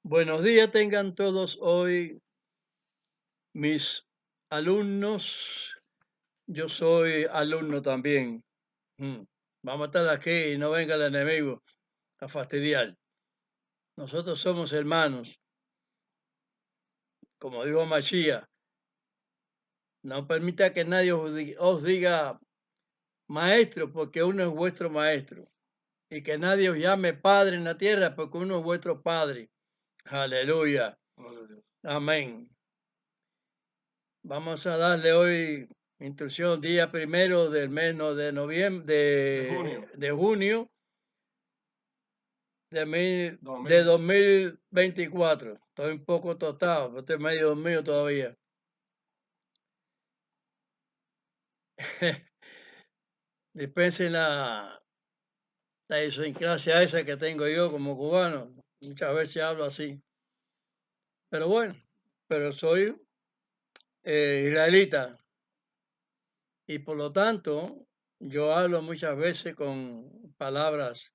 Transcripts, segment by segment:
Buenos días tengan todos hoy mis alumnos. Yo soy alumno también. Vamos a estar aquí y no venga el enemigo a fastidiar. Nosotros somos hermanos. Como dijo Mashiach, no permita que nadie os diga maestro, porque uno es vuestro maestro. Y que nadie os llame padre en la tierra, porque uno es vuestro padre. Aleluya. Amén. Vamos a darle hoy instrucción día primero del mes de noviembre, de junio de 2024. Estoy un poco tostado, pero estoy medio dormido todavía. Dispensen la idiosincrasia esa que tengo yo como cubano. Muchas veces hablo así. Pero bueno, pero soy israelita. Y por lo tanto, yo hablo muchas veces con palabras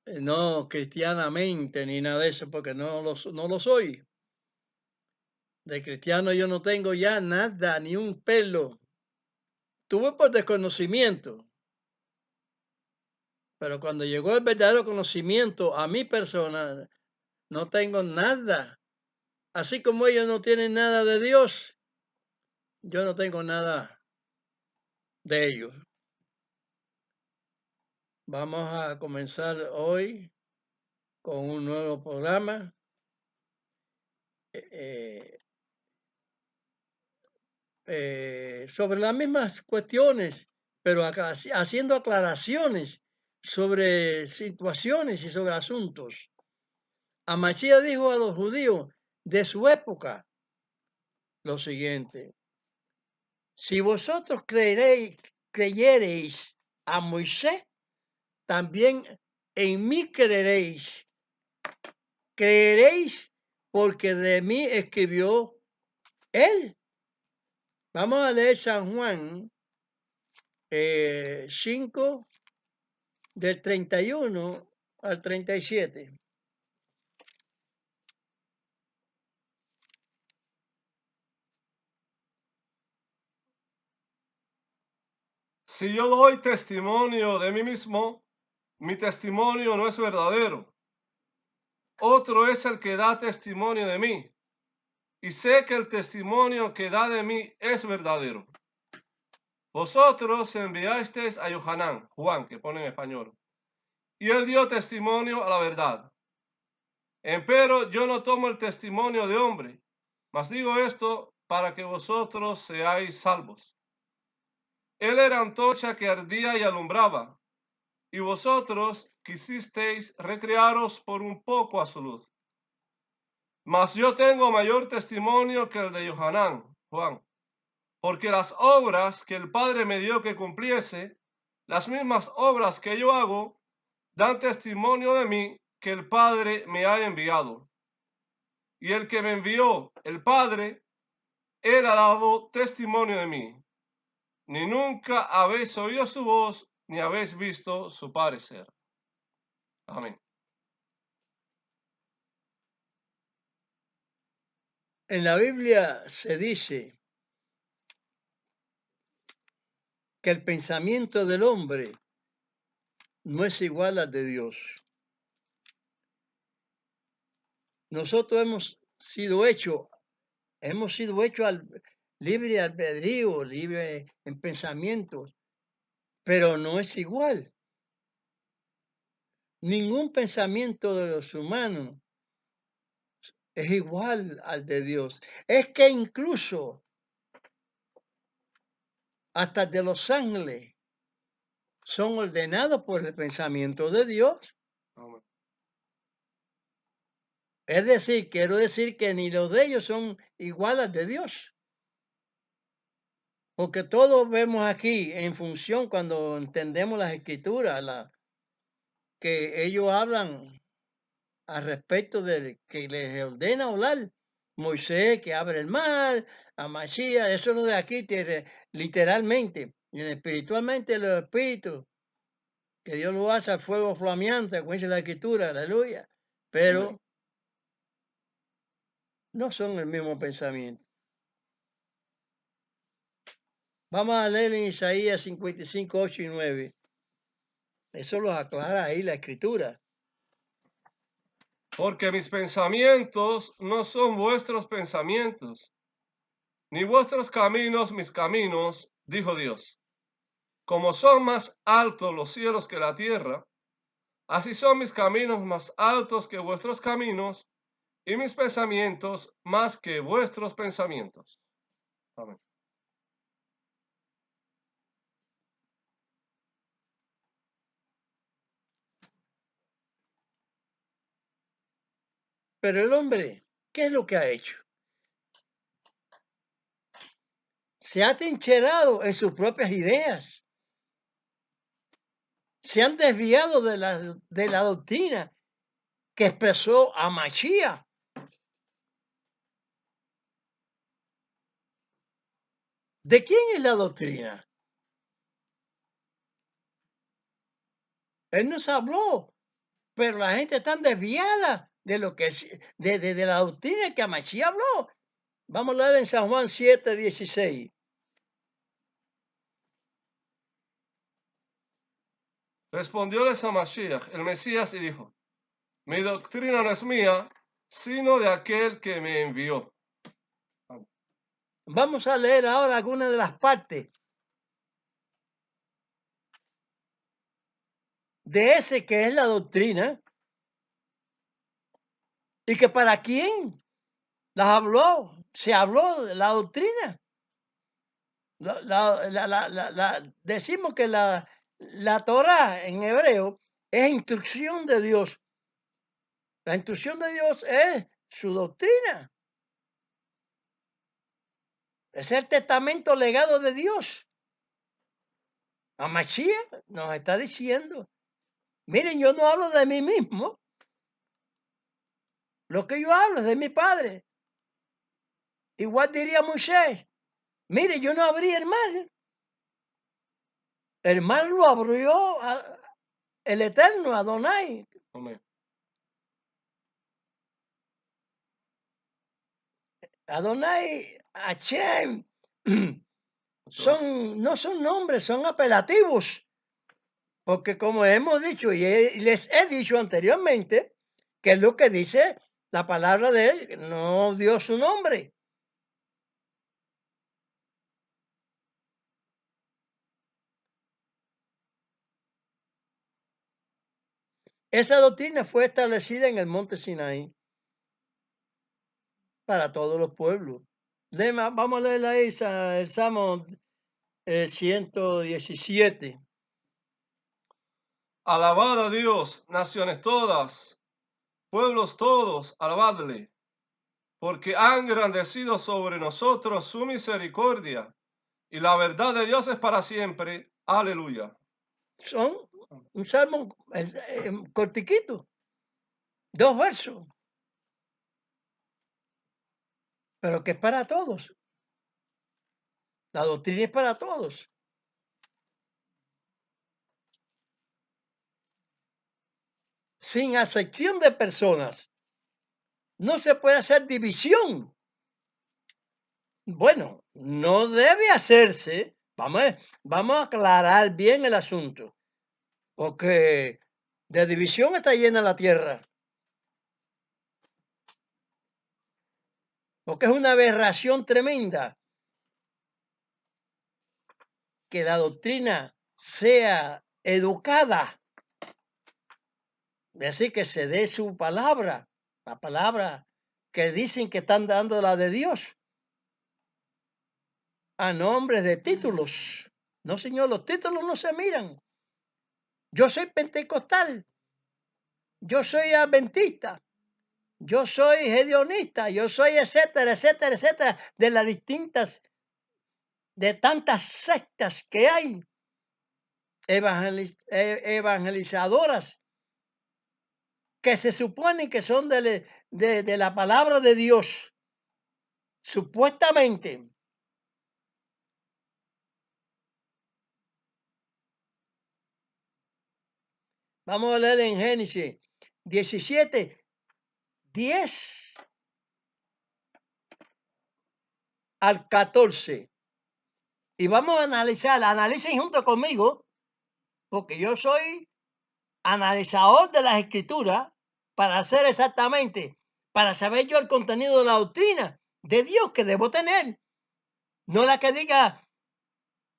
no cristianamente ni nada de eso, porque no lo soy. De cristiano yo no tengo ya nada, ni un pelo. Tuve por desconocimiento, pero cuando llegó el verdadero conocimiento a mi persona, no tengo nada. Así como ellos no tienen nada de Dios, yo no tengo nada de ellos. Vamos a comenzar hoy con un nuevo programa. Sobre las mismas cuestiones, pero haciendo aclaraciones sobre situaciones y sobre asuntos. Amasías dijo a los judíos de su época lo siguiente: si vosotros creyereis a Moisés, también en mí creeréis. Creeréis porque de mí escribió él. Vamos a leer San Juan 5, del 31 al 37. Si yo doy testimonio de mí mismo, mi testimonio no es verdadero. Otro es el que da testimonio de mí, y sé que el testimonio que da de mí es verdadero. Vosotros enviasteis a Juan, que pone en español, y él dio testimonio a la verdad. Empero yo no tomo el testimonio de hombre, mas digo esto para que vosotros seáis salvos. Él era antorcha que ardía y alumbraba, y vosotros quisisteis recrearos por un poco a su luz. Mas yo tengo mayor testimonio que el de Juan, porque las obras que el Padre me dio que cumpliese, las mismas obras que yo hago, dan testimonio de mí que el Padre me ha enviado. Y el que me envió, el Padre, él ha dado testimonio de mí. Ni nunca habéis oído su voz, ni habéis visto su parecer. Amén. En la Biblia se dice que el pensamiento del hombre no es igual al de Dios. Nosotros hemos sido hechos al libre albedrío, libre en pensamientos, pero no es igual. Ningún pensamiento de los humanos es igual al de Dios. Es que incluso hasta de los ángeles son ordenados por el pensamiento de Dios. Amén. Es decir, quiero decir que ni los de ellos son iguales de Dios. Porque todos vemos aquí en función cuando entendemos las escrituras, que ellos hablan al respecto de que les ordena hablar. Moisés que abre el mar, a Mashiach, eso no de aquí, literalmente, y espiritualmente los espíritus, que Dios lo hace al fuego flameante, como dice la escritura, aleluya. pero no son el mismo pensamiento. Vamos a leer en Isaías 55, 8 y 9. Eso los aclara ahí la escritura. Porque mis pensamientos no son vuestros pensamientos, ni vuestros caminos mis caminos, dijo Dios. Como son más altos los cielos que la tierra, así son mis caminos más altos que vuestros caminos, y mis pensamientos más que vuestros pensamientos. Amén. Pero el hombre, ¿qué es lo que ha hecho? Se ha trincherado en sus propias ideas. Se han desviado de la doctrina que expresó a Mashiach. ¿De quién es la doctrina? Él nos habló, pero la gente está desviada de lo que es, de la doctrina que Mashiach habló. Vamos a leer en San Juan 7, 16. Respondióles a Mashiach, el Mesías, y dijo, mi doctrina no es mía, sino de aquel que me envió. Vamos a leer ahora algunas de las partes de ese que es la doctrina y que para quién las habló, se habló de la doctrina. Decimos que la Torah en hebreo es instrucción de Dios. La instrucción de Dios es su doctrina. Es el testamento legado de Dios. A Mashiach nos está diciendo, miren, yo no hablo de mí mismo. Lo que yo hablo es de mi Padre. Igual diría Moisés, mire, yo no abrí el mar. El mar lo abrió el Eterno, Adonai. Amén. Adonai, Hashem, no son nombres, son apelativos. Porque como hemos dicho y les he dicho anteriormente, que es lo que dice la palabra de él, no dio su nombre. Esa doctrina fue establecida en el monte Sinaí para todos los pueblos. Vamos a leer ahí el Salmo 117. Alabad a Dios, naciones todas, pueblos todos, alabadle, porque ha engrandecido sobre nosotros su misericordia, y la verdad de Dios es para siempre. Aleluya. Son un salmo cortiquito, 2 versos, pero que es para todos. La doctrina es para todos. Sin acepción de personas. No se puede hacer división. Bueno, no debe hacerse. Vamos a aclarar bien el asunto. Porque de división está llena la tierra. Porque es una aberración tremenda que la doctrina sea educada. Es decir, que se dé su palabra, la palabra que dicen que están dando la de Dios, a nombre de títulos. No, señor, los títulos no se miran. Yo soy pentecostal, yo soy adventista, yo soy hedionista, yo soy etcétera, etcétera, etcétera, de tantas sectas que hay, evangelizadoras, que se supone que son de la palabra de Dios, supuestamente. Vamos a leer en Génesis 17, 10 al 14. Y vamos a analizar, analicen junto conmigo, porque yo soy analizador de las escrituras para hacer exactamente, para saber yo el contenido de la doctrina de Dios que debo tener. No la que diga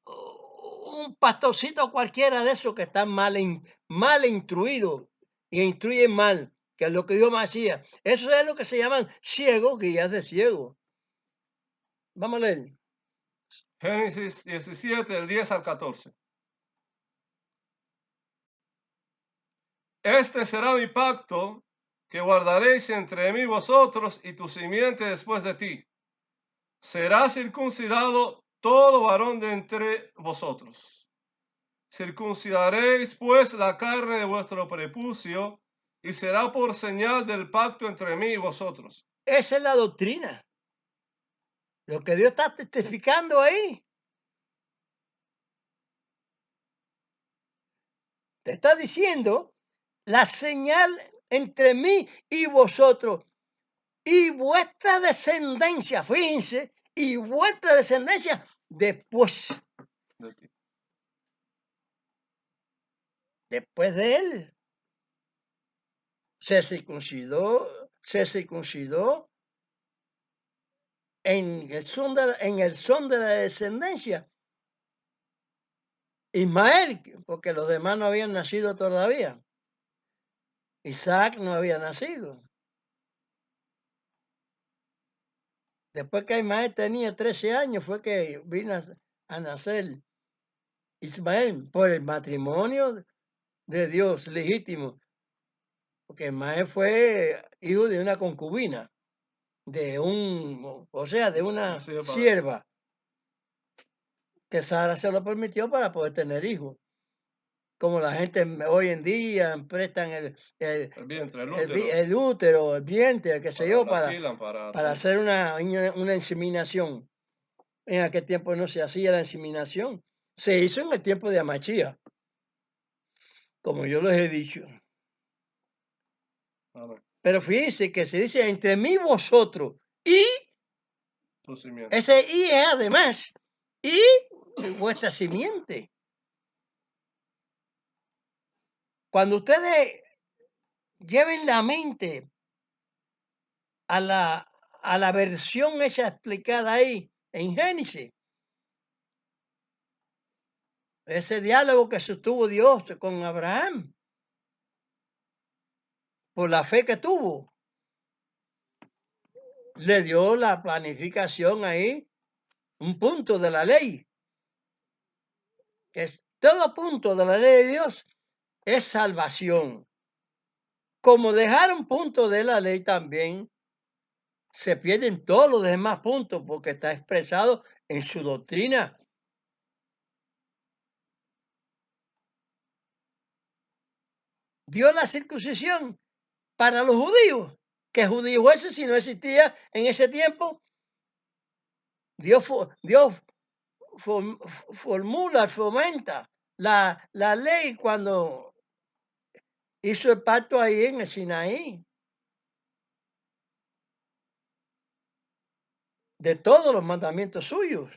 un pastorcito cualquiera de esos que están mal instruidos y instruyen mal, que es lo que Dios me hacía. Eso es lo que se llaman ciegos, guías de ciegos. Vamos a leer. Génesis 17, del 10 al 14. Este será mi pacto que guardaréis entre mí vosotros y tu simiente después de ti. Será circuncidado todo varón de entre vosotros. Circuncidaréis pues la carne de vuestro prepucio y será por señal del pacto entre mí y vosotros. Esa es la doctrina. Lo que Dios está testificando ahí. Te está diciendo la señal entre mí y vosotros y vuestra descendencia, fíjense, y vuestra descendencia después De ti. de él. Se circuncidó en el son de la descendencia. Ismael, porque los demás no habían nacido todavía. Isaac no había nacido. Después que Ismael tenía 13 años fue que vino a nacer Ismael por el matrimonio de Dios legítimo, porque Ismael fue hijo de una concubina, de una Nacido para- sierva, que Sara se lo permitió para poder tener hijos. Como la gente hoy en día prestan el vientre, el útero, el útero, el vientre, qué sé para yo, lo alquilan, para para hacer una inseminación. En aquel tiempo no se hacía la inseminación. Se hizo en el tiempo de Amachía, como yo les he dicho. Amén. Pero fíjense que se dice entre mí y vosotros. Y Tu simiente. ese y es además. Y vuestra simiente. Cuando ustedes lleven la mente a la versión esa explicada ahí en Génesis, ese diálogo que sostuvo Dios con Abraham, por la fe que tuvo, le dio la planificación ahí, un punto de la ley. Es todo punto de la ley de Dios es salvación. Como dejar un punto de la ley también, se pierden todos los demás puntos porque está expresado en su doctrina. Dio la circuncisión para los judíos. ¿Qué judío ese si no existía en ese tiempo? Dios fomenta la ley cuando hizo el pacto ahí en el Sinaí. De todos los mandamientos suyos,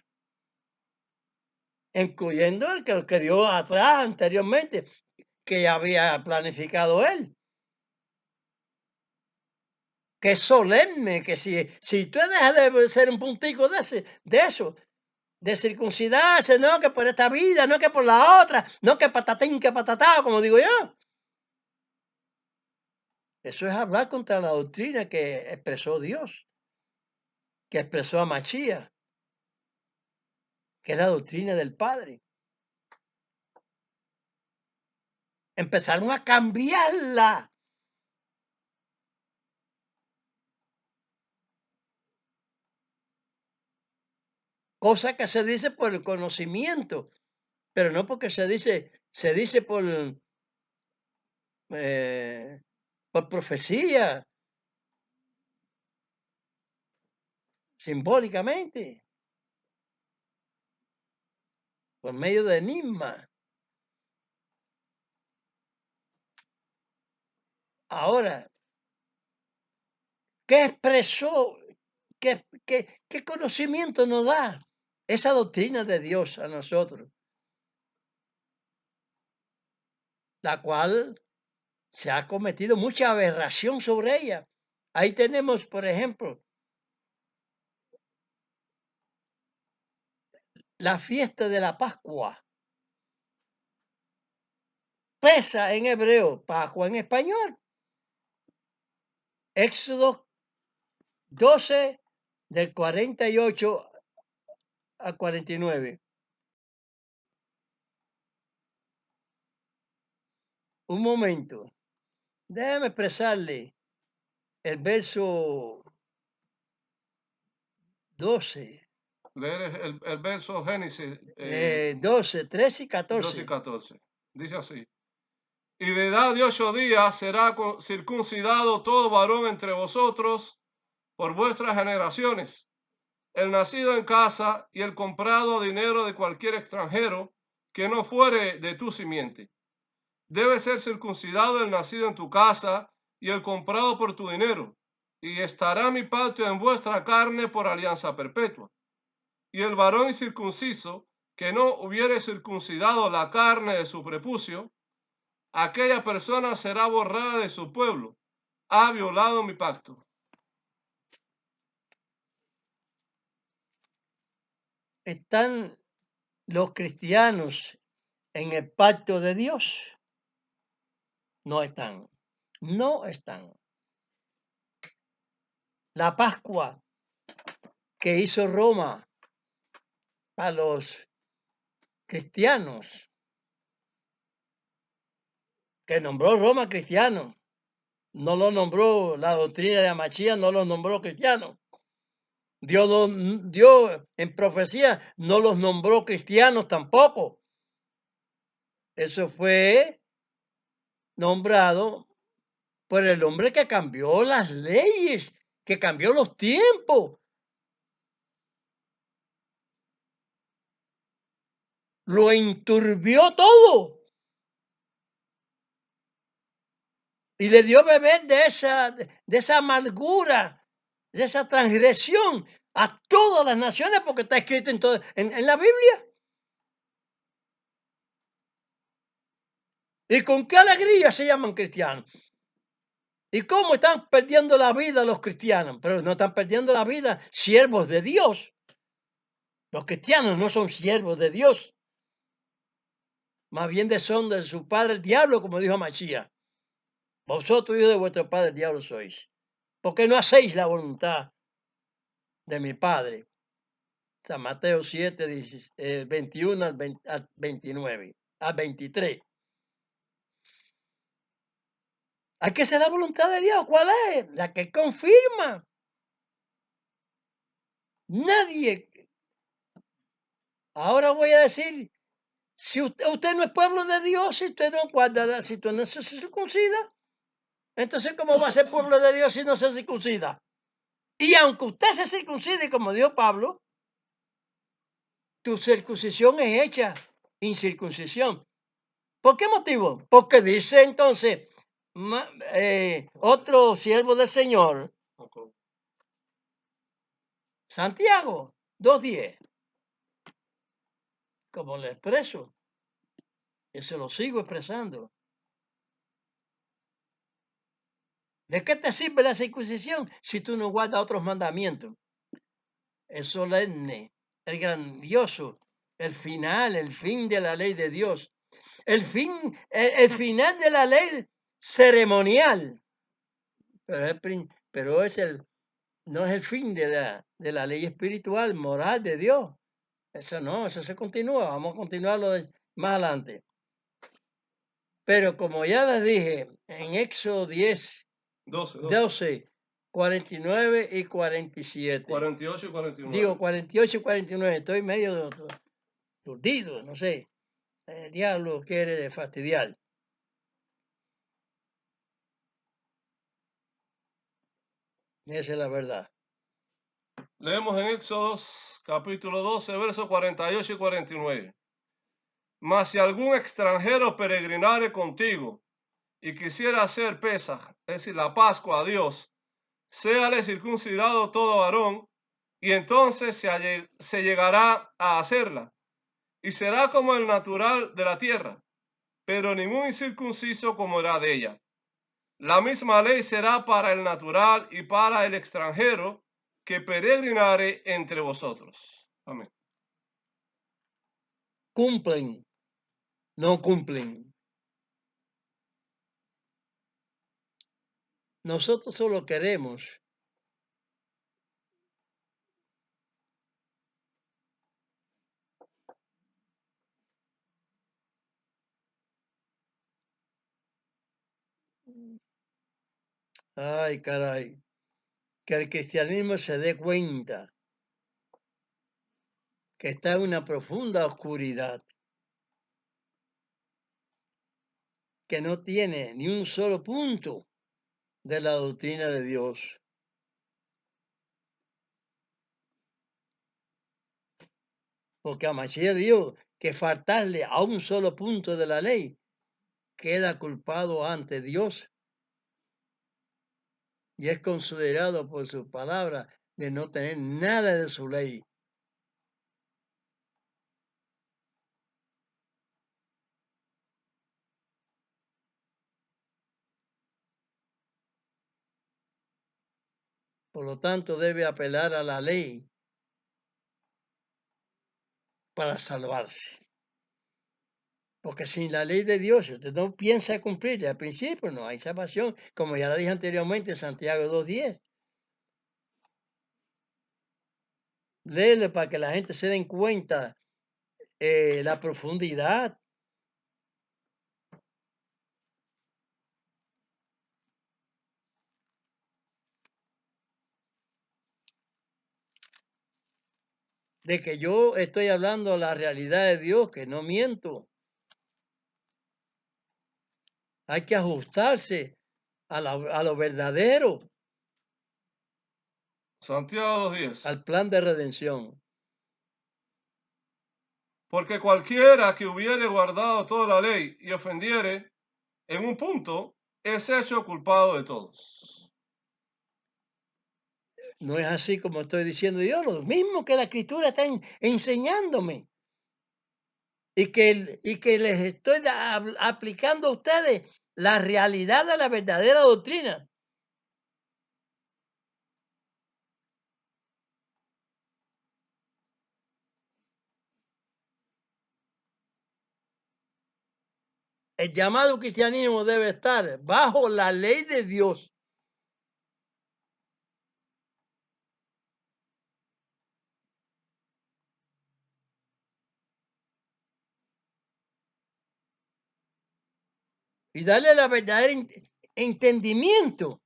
incluyendo el que dio atrás anteriormente, que ya había planificado él. Que es solemne, que si tú dejas de ser un puntico de eso, de circuncidarse, no que por esta vida, no que por la otra, no que patatín, que patatá, como digo yo. Eso es hablar contra la doctrina que expresó Dios, que expresó a Machía, que es la doctrina del Padre. Empezaron a cambiarla. Cosa que se dice por el conocimiento, pero no porque se dice por profecía, simbólicamente, por medio de enigma. Ahora, ¿Qué expresó? ¿Qué conocimiento nos da esa doctrina de Dios a nosotros? La cual se ha cometido mucha aberración sobre ella. Ahí tenemos, por ejemplo, la fiesta de la Pascua. Pesa en hebreo, Pascua en español. Éxodo 12, del 48 a 49. Un momento. Déjame expresarle el verso 12, Leer el verso Génesis 12, 13 y 12 y 14. 14. Dice así. Y de edad de 8 días será circuncidado todo varón entre vosotros por vuestras generaciones, el nacido en casa y el comprado a dinero de cualquier extranjero que no fuere de tu simiente. Debe ser circuncidado el nacido en tu casa y el comprado por tu dinero, y estará mi pacto en vuestra carne por alianza perpetua. Y el varón incircunciso que no hubiere circuncidado la carne de su prepucio, aquella persona será borrada de su pueblo. Ha violado mi pacto. ¿Están los cristianos en el pacto de Dios? No están. No están. La Pascua que hizo Roma a los cristianos, que nombró Roma cristiano, no lo nombró la doctrina de Amachía, no los nombró cristianos. Dios en profecía no los nombró cristianos tampoco. Eso fue nombrado por el hombre que cambió las leyes, que cambió los tiempos. Lo enturbió todo. Y le dio beber de esa amargura, de esa transgresión a todas las naciones, porque está escrito en la Biblia. ¿Y con qué alegría se llaman cristianos? ¿Y cómo están perdiendo la vida los cristianos? Pero no están perdiendo la vida siervos de Dios. Los cristianos no son siervos de Dios. Más bien son de su padre el diablo, como dijo Machía. Vosotros, hijos de vuestro padre el diablo sois. Porque no hacéis la voluntad de mi padre. San Mateo 7, 21 al 29, al 23. Hay que hacer la voluntad de Dios. ¿Cuál es? La que confirma. Nadie. Ahora voy a decir, si usted no es pueblo de Dios, si usted no guarda, si usted no se circuncida, entonces ¿cómo va a ser pueblo de Dios si no se circuncida? Y aunque usted se circuncide, como dijo Pablo, tu circuncisión es hecha incircuncisión. ¿Por qué motivo? Porque dice entonces otro siervo del Señor, Santiago 2:10, como lo expreso, y se lo sigo expresando. ¿De qué te sirve la circuncisión si tú no guardas otros mandamientos? El solemne, el grandioso, el final, el fin de la ley de Dios. El final de la ley ceremonial, pero no es el fin de la ley espiritual, moral de Dios. Eso no, eso se continúa. Vamos a continuarlo más adelante. Pero como ya les dije, en Éxodo 10, 12, 49 y 47. 48 y 49. Digo, 48 y 49. Estoy medio turdido, no sé. El diablo quiere fastidiar. Esa es la verdad. Leemos en Éxodos capítulo 12, versos 48 y 49. Mas si algún extranjero peregrinare contigo y quisiera hacer Pesaj, es decir, la Pascua a Dios, séale circuncidado todo varón, y entonces se llegará a hacerla, y será como el natural de la tierra, pero ningún incircunciso comerá de ella. La misma ley será para el natural y para el extranjero que peregrinare entre vosotros. Amén. Cumplen, no cumplen. Nosotros solo queremos ay, caray, que el cristianismo se dé cuenta que está en una profunda oscuridad, que no tiene ni un solo punto de la doctrina de Dios. Porque a Mashiach Dios que faltarle a un solo punto de la ley queda culpado ante Dios y es considerado por su palabra de no tener nada de su ley. Por lo tanto, debe apelar a la ley para salvarse. Porque sin la ley de Dios, si usted no piensa cumplirla al principio, no hay salvación, como ya lo dije anteriormente en Santiago 2:10. Léelo para que la gente se den cuenta la profundidad. De que yo estoy hablando la realidad de Dios, que no miento. Hay que ajustarse a lo verdadero, Santiago 2:10. al plan de redención. Porque cualquiera que hubiere guardado toda la ley y ofendiere en un punto, es hecho culpado de todos. No es así como estoy diciendo yo, lo mismo que la escritura está enseñándome. Y que les estoy aplicando a ustedes la realidad de la verdadera doctrina. El llamado cristianismo debe estar bajo la ley de Dios. Y darle la verdadera entendimiento,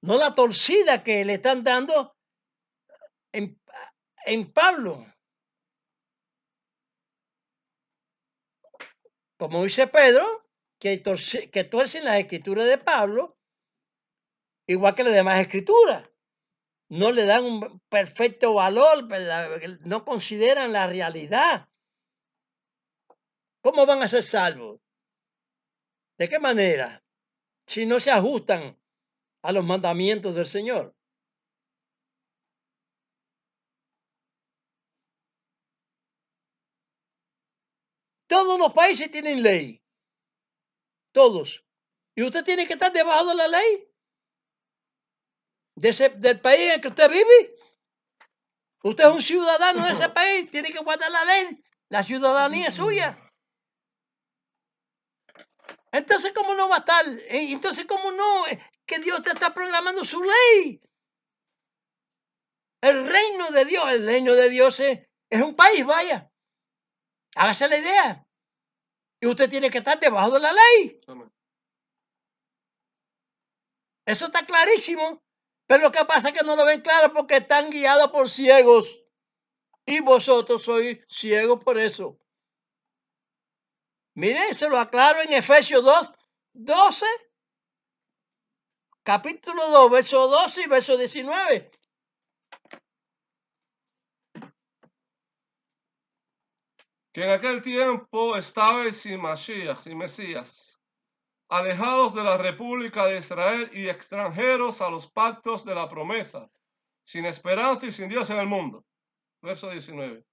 no la torcida que le están dando en, en Pablo. Como dice Pedro, que tuercen las escrituras de Pablo, igual que las demás escrituras. No le dan un perfecto valor, no consideran la realidad. ¿Cómo van a ser salvos? ¿De qué manera? Si no se ajustan a los mandamientos del Señor. Todos los países tienen ley. Todos. Y usted tiene que estar debajo de la ley del país en el que usted vive. Usted es un ciudadano de ese país, tiene que guardar la ley. La ciudadanía es suya. Entonces, ¿cómo no va a estar? Entonces, ¿cómo no? Que Dios te está programando su ley. El reino de Dios es un país, vaya. Hágase la idea. Y usted tiene que estar debajo de la ley. Eso está clarísimo. Pero lo que pasa es que no lo ven claro porque están guiados por ciegos. Y vosotros sois ciegos por eso. Miren, se lo aclaro en Efesios 2:12. Capítulo 2, verso 12 y verso 19. Que en aquel tiempo estaba sin Mashiach y Mesías, alejados de la República de Israel y extranjeros a los pactos de la promesa, sin esperanza y sin Dios en el mundo. Verso 19.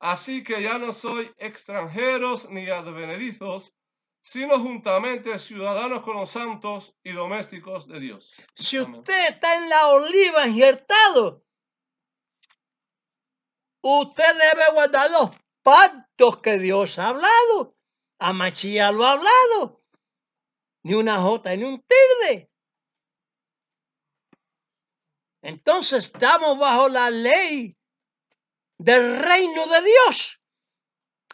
Así que ya no soy extranjeros ni advenedizos, sino juntamente ciudadanos con los santos y domésticos de Dios. Si Amén. usted está en la oliva injertado, usted debe guardar los pactos que Dios ha hablado. A Mashiach lo ha hablado. Ni una jota ni un tilde. Entonces estamos bajo la ley del reino de Dios.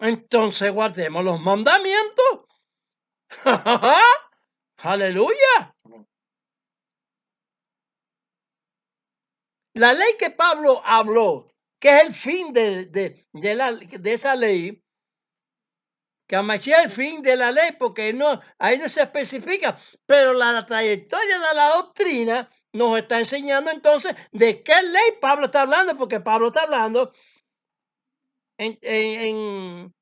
Entonces guardemos los mandamientos. Aleluya. La ley que Pablo habló, que es el fin de esa ley, que Mashiach es el fin de la ley, porque no, ahí no se especifica, pero la trayectoria de la doctrina nos está enseñando entonces de qué ley Pablo está hablando, porque Pablo está hablando en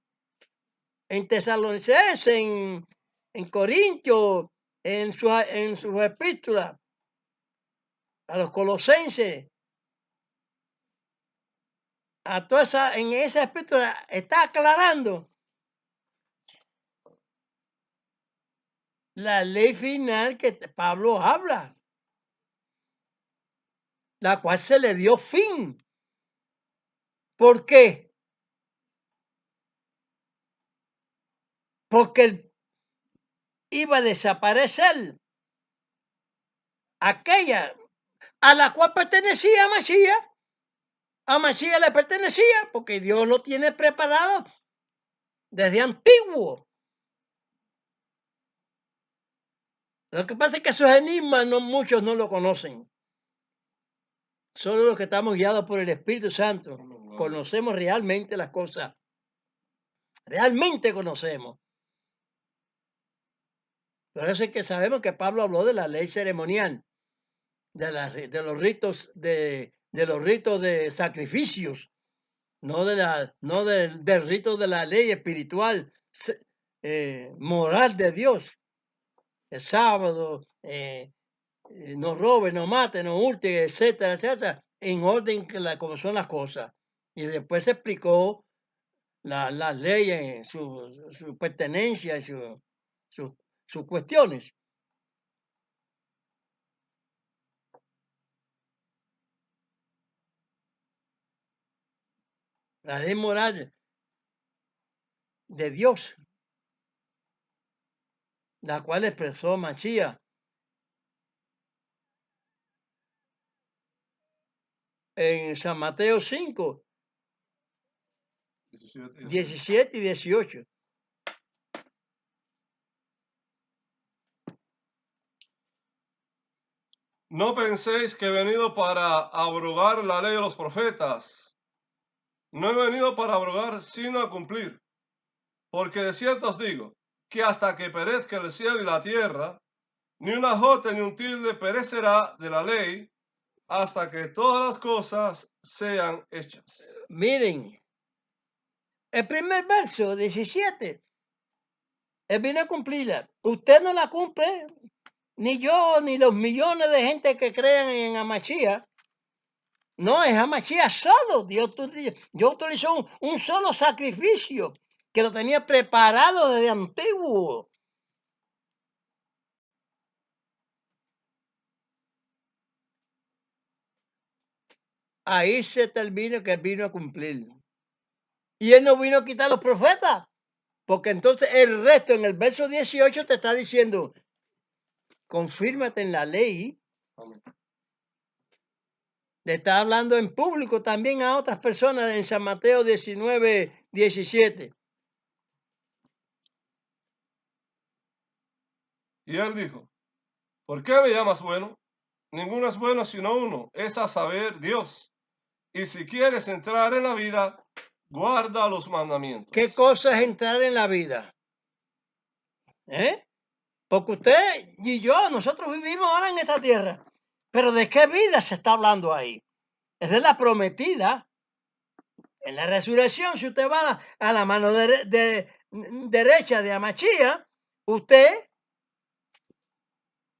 Tesalonicenses, en Corintios, en sus epístolas, a los colosenses, a toda esa, en esa epístola está aclarando la ley final que Pablo habla, la cual se le dio fin. ¿Por qué? Porque iba a desaparecer aquella a la cual pertenecía Mashiach. A Mashiach le pertenecía porque Dios lo tiene preparado desde antiguo. Lo que pasa es que esos enigmas muchos no lo conocen. Solo los que estamos guiados por el Espíritu Santo conocemos realmente las cosas. Realmente conocemos. Por eso es que sabemos que Pablo habló de la ley ceremonial, de los ritos de sacrificios, no del rito de la ley espiritual, moral de Dios. El sábado, no robe, no mate, no hurte, etcétera, etcétera, en orden como son las cosas. Y después se explicó las leyes, su pertenencia y sus cuestiones. La ley moral de Dios, la cual expresó Mashiach en San Mateo 5, 17 y 18. No penséis que he venido para abrogar la ley de los profetas. No he venido para abrogar, sino a cumplir. Porque de cierto os digo, que hasta que perezca el cielo y la tierra, ni una jota ni un tilde perecerá de la ley, hasta que todas las cosas sean hechas. Miren, el primer verso, 17, él vino a cumplirla. Usted no la cumple, ni yo, ni los millones de gente que crean en Mashiach. No, es Mashiach solo. Dios utilizó un solo sacrificio que lo tenía preparado desde antiguo. Ahí se termina que él vino a cumplir. Y él no vino a quitar los profetas, porque entonces el resto en el verso 18 te está diciendo, confírmate en la ley. Le está hablando en público también a otras personas en San Mateo 19, 17. Y él dijo, ¿por qué me llamas bueno? Ninguno es bueno sino uno, es a saber, Dios. Y si quieres entrar en la vida, guarda los mandamientos. ¿Qué cosa es entrar en la vida? Porque usted y yo, nosotros vivimos ahora en esta tierra. Pero ¿de qué vida se está hablando ahí? Es de la prometida. En la resurrección, si usted va a la mano derecha de Mashiach, usted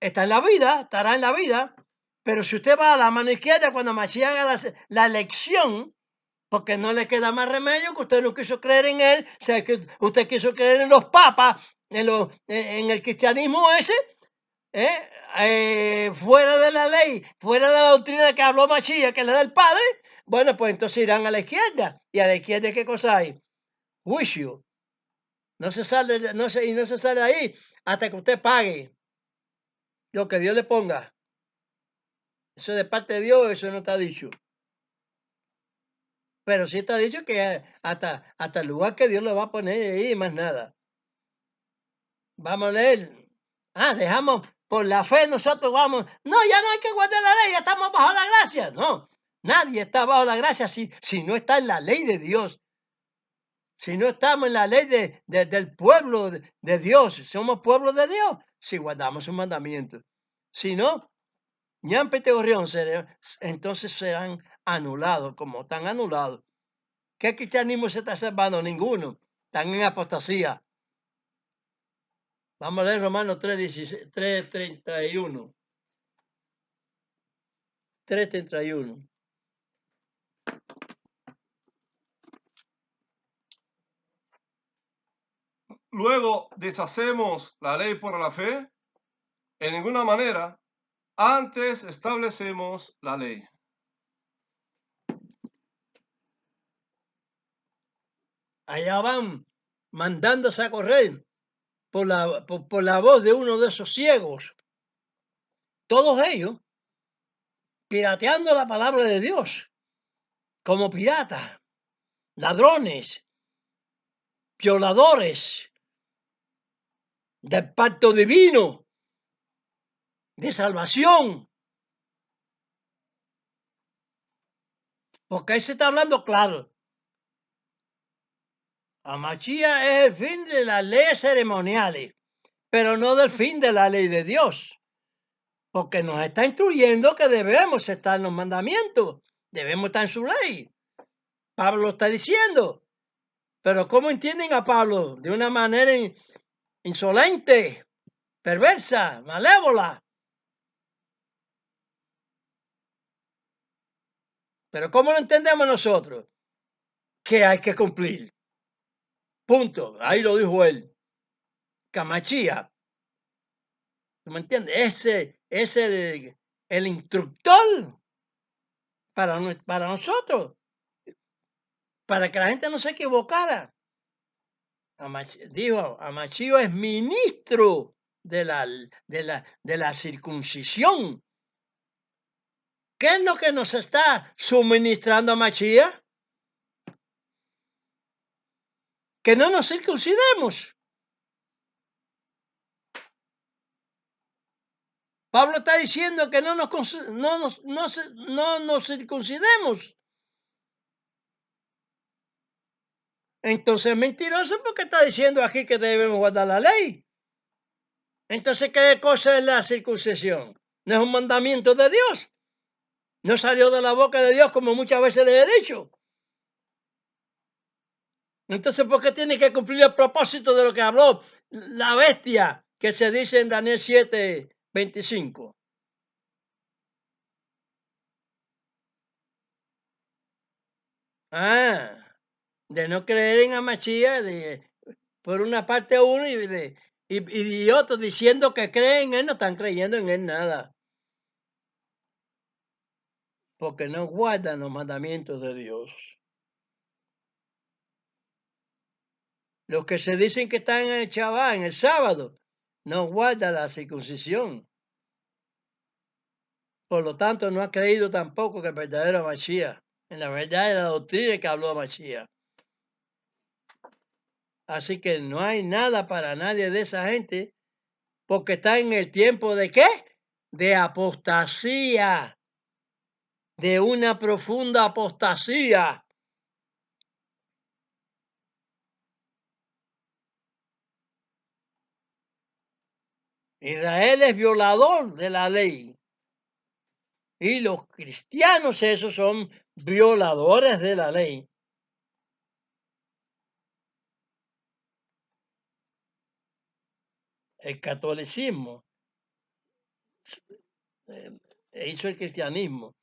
está en la vida, estará en la vida, pero si usted va a la mano izquierda cuando Mashiach haga la elección, porque no le queda más remedio que usted no quiso creer en él, o sea, que usted quiso creer en los papas, en el cristianismo ese, fuera de la ley, fuera de la doctrina que habló Mashiach, que es la del Padre, bueno, pues entonces irán a la izquierda. ¿Y a la izquierda qué cosa hay? Juicio. No se sale, y no se sale de ahí hasta que usted pague lo que Dios le ponga. Eso es de parte de Dios, eso no está dicho. Pero sí está dicho que hasta el lugar que Dios le va a poner ahí, más nada. Vamos a leer. Dejamos por la fe nosotros vamos. No, ya no hay que guardar la ley, ya estamos bajo la gracia. No, nadie está bajo la gracia si no está en la ley de Dios. Si no estamos en la ley del pueblo de Dios, somos pueblo de Dios, si guardamos sus mandamientos. Si no, ñampe gorrión, entonces serán anulados, como están anulados. ¿Qué cristianismo se está salvando? Ninguno. Están en apostasía. Vamos a leer Romanos 3:31. 3:31. Luego deshacemos la ley por la fe. En ninguna manera. Antes establecemos la ley. Allá van mandándose a correr por la voz de uno de esos ciegos. Todos ellos pirateando la palabra de Dios, como piratas, ladrones, violadores del pacto divino de salvación. Porque ahí se está hablando claro. Amachía es el fin de las leyes ceremoniales, pero no del fin de la ley de Dios. Porque nos está instruyendo que debemos estar en los mandamientos, debemos estar en su ley. Pablo lo está diciendo. Pero ¿cómo entienden a Pablo? De una manera insolente, perversa, malévola. Pero ¿cómo lo entendemos nosotros? Que hay que cumplir. Punto. Ahí lo dijo él. Camachía. ¿Tú me entiendes? Ese es el instructor para nosotros. Para que la gente no se equivocara. Dijo, Amachío es ministro de la circuncisión. ¿Qué es lo que nos está suministrando Amachía? Que no nos circuncidemos. Pablo está diciendo que no nos circuncidemos. Entonces es mentiroso porque está diciendo aquí que debemos guardar la ley. Entonces, ¿qué cosa es la circuncisión? No es un mandamiento de Dios. No salió de la boca de Dios como muchas veces le he dicho. Entonces, ¿por qué tiene que cumplir el propósito de lo que habló la bestia que se dice en Daniel 7:25? De no creer en Amachía, por una parte uno y otro diciendo que creen en él, no están creyendo en él nada. Porque no guardan los mandamientos de Dios. Los que se dicen que están en el Shabbat, en el sábado, no guardan la circuncisión. Por lo tanto, no ha creído tampoco que el verdadero Mashiach, en la verdad de la doctrina que habló Mashiach. Así que no hay nada para nadie de esa gente, porque está en el tiempo de ¿qué? De apostasía, de una profunda apostasía. Israel es violador de la ley. Y los cristianos esos son violadores de la ley. El catolicismo hizo el cristianismo.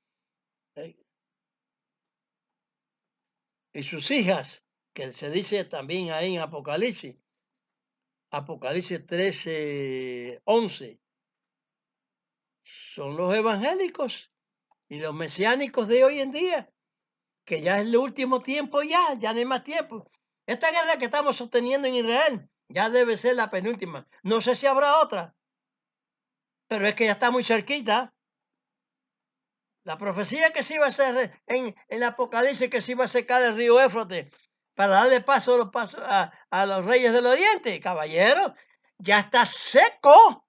Y sus hijas, que se dice también ahí en Apocalipsis 13:11, son los evangélicos y los mesiánicos de hoy en día, que ya es el último tiempo, ya no hay más tiempo. Esta guerra que estamos sosteniendo en Israel ya debe ser la penúltima. No sé si habrá otra, pero es que ya está muy cerquita. La profecía que se iba a hacer en el Apocalipsis, que se iba a secar el río Éufrates para darle paso a los reyes del Oriente, caballero, ya está seco.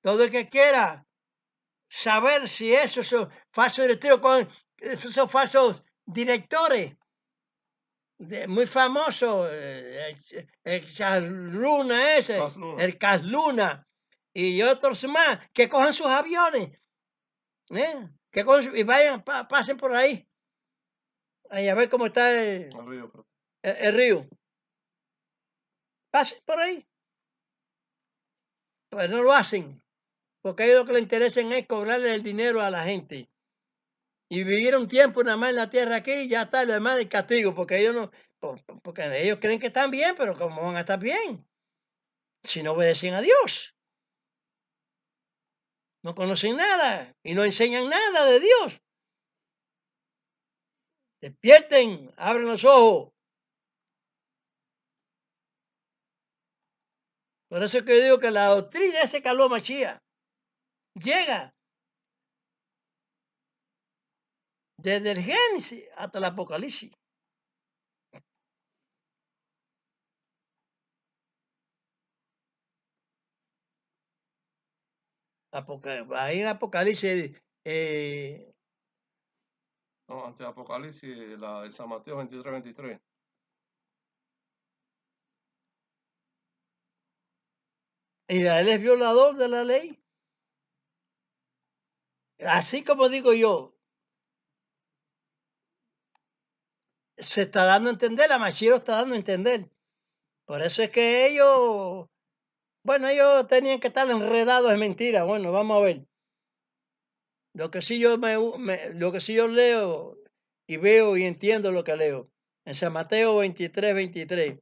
Todo el que quiera saber si esos falsos directores, con esos falsos directores muy famosos, el Luna ese, Gas Luna. el Cas Luna y otros más, que cojan sus aviones, que cojan y vayan, pasen por ahí, a ver cómo está El río, creo. el río. Pasen por ahí. Pues no lo hacen, porque a ellos lo que les interesa es cobrarle el dinero a la gente. Y vivir un tiempo nada más en la tierra aquí y ya está, lo demás del castigo, porque ellos no, porque ellos creen que están bien, pero ¿cómo van a estar bien? Si no obedecen a Dios. No conocen nada y no enseñan nada de Dios. Despierten, abren los ojos. Por eso es que yo digo que la doctrina ese caló Machía llega desde el Génesis hasta el Apocalipsis. Ahí en Apocalipsis, No, ante Apocalipsis, la de San Mateo 23:23. Israel es violador de la ley. Así como digo yo, se está dando a entender, la Machía lo está dando a entender. Por eso es que ellos, bueno, ellos tenían que estar enredados en mentiras. Bueno, vamos a ver. Lo que sí lo que sí yo leo y veo y entiendo lo que leo. En San Mateo 23:23.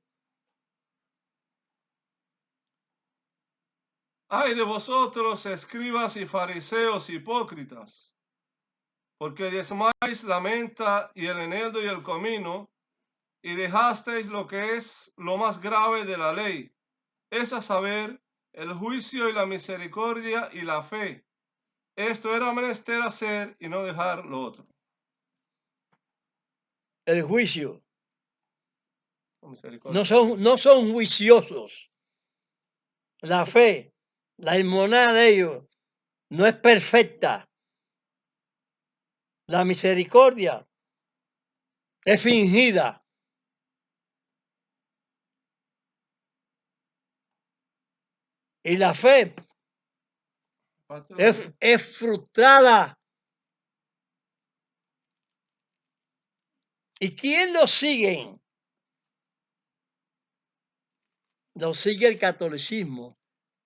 Ay de vosotros, escribas y fariseos hipócritas, porque diezmáis la menta y el eneldo y el comino, y dejasteis lo que es lo más grave de la ley, es a saber, el juicio y la misericordia y la fe. Esto era menester hacer y no dejar lo otro. El juicio. La misericordia y la fe. No son juiciosos. La fe, la inmunidad de ellos no es perfecta. La misericordia es fingida. Y la fe Parte de la ley. es frustrada. ¿Y quién lo sigue? Lo sigue el catolicismo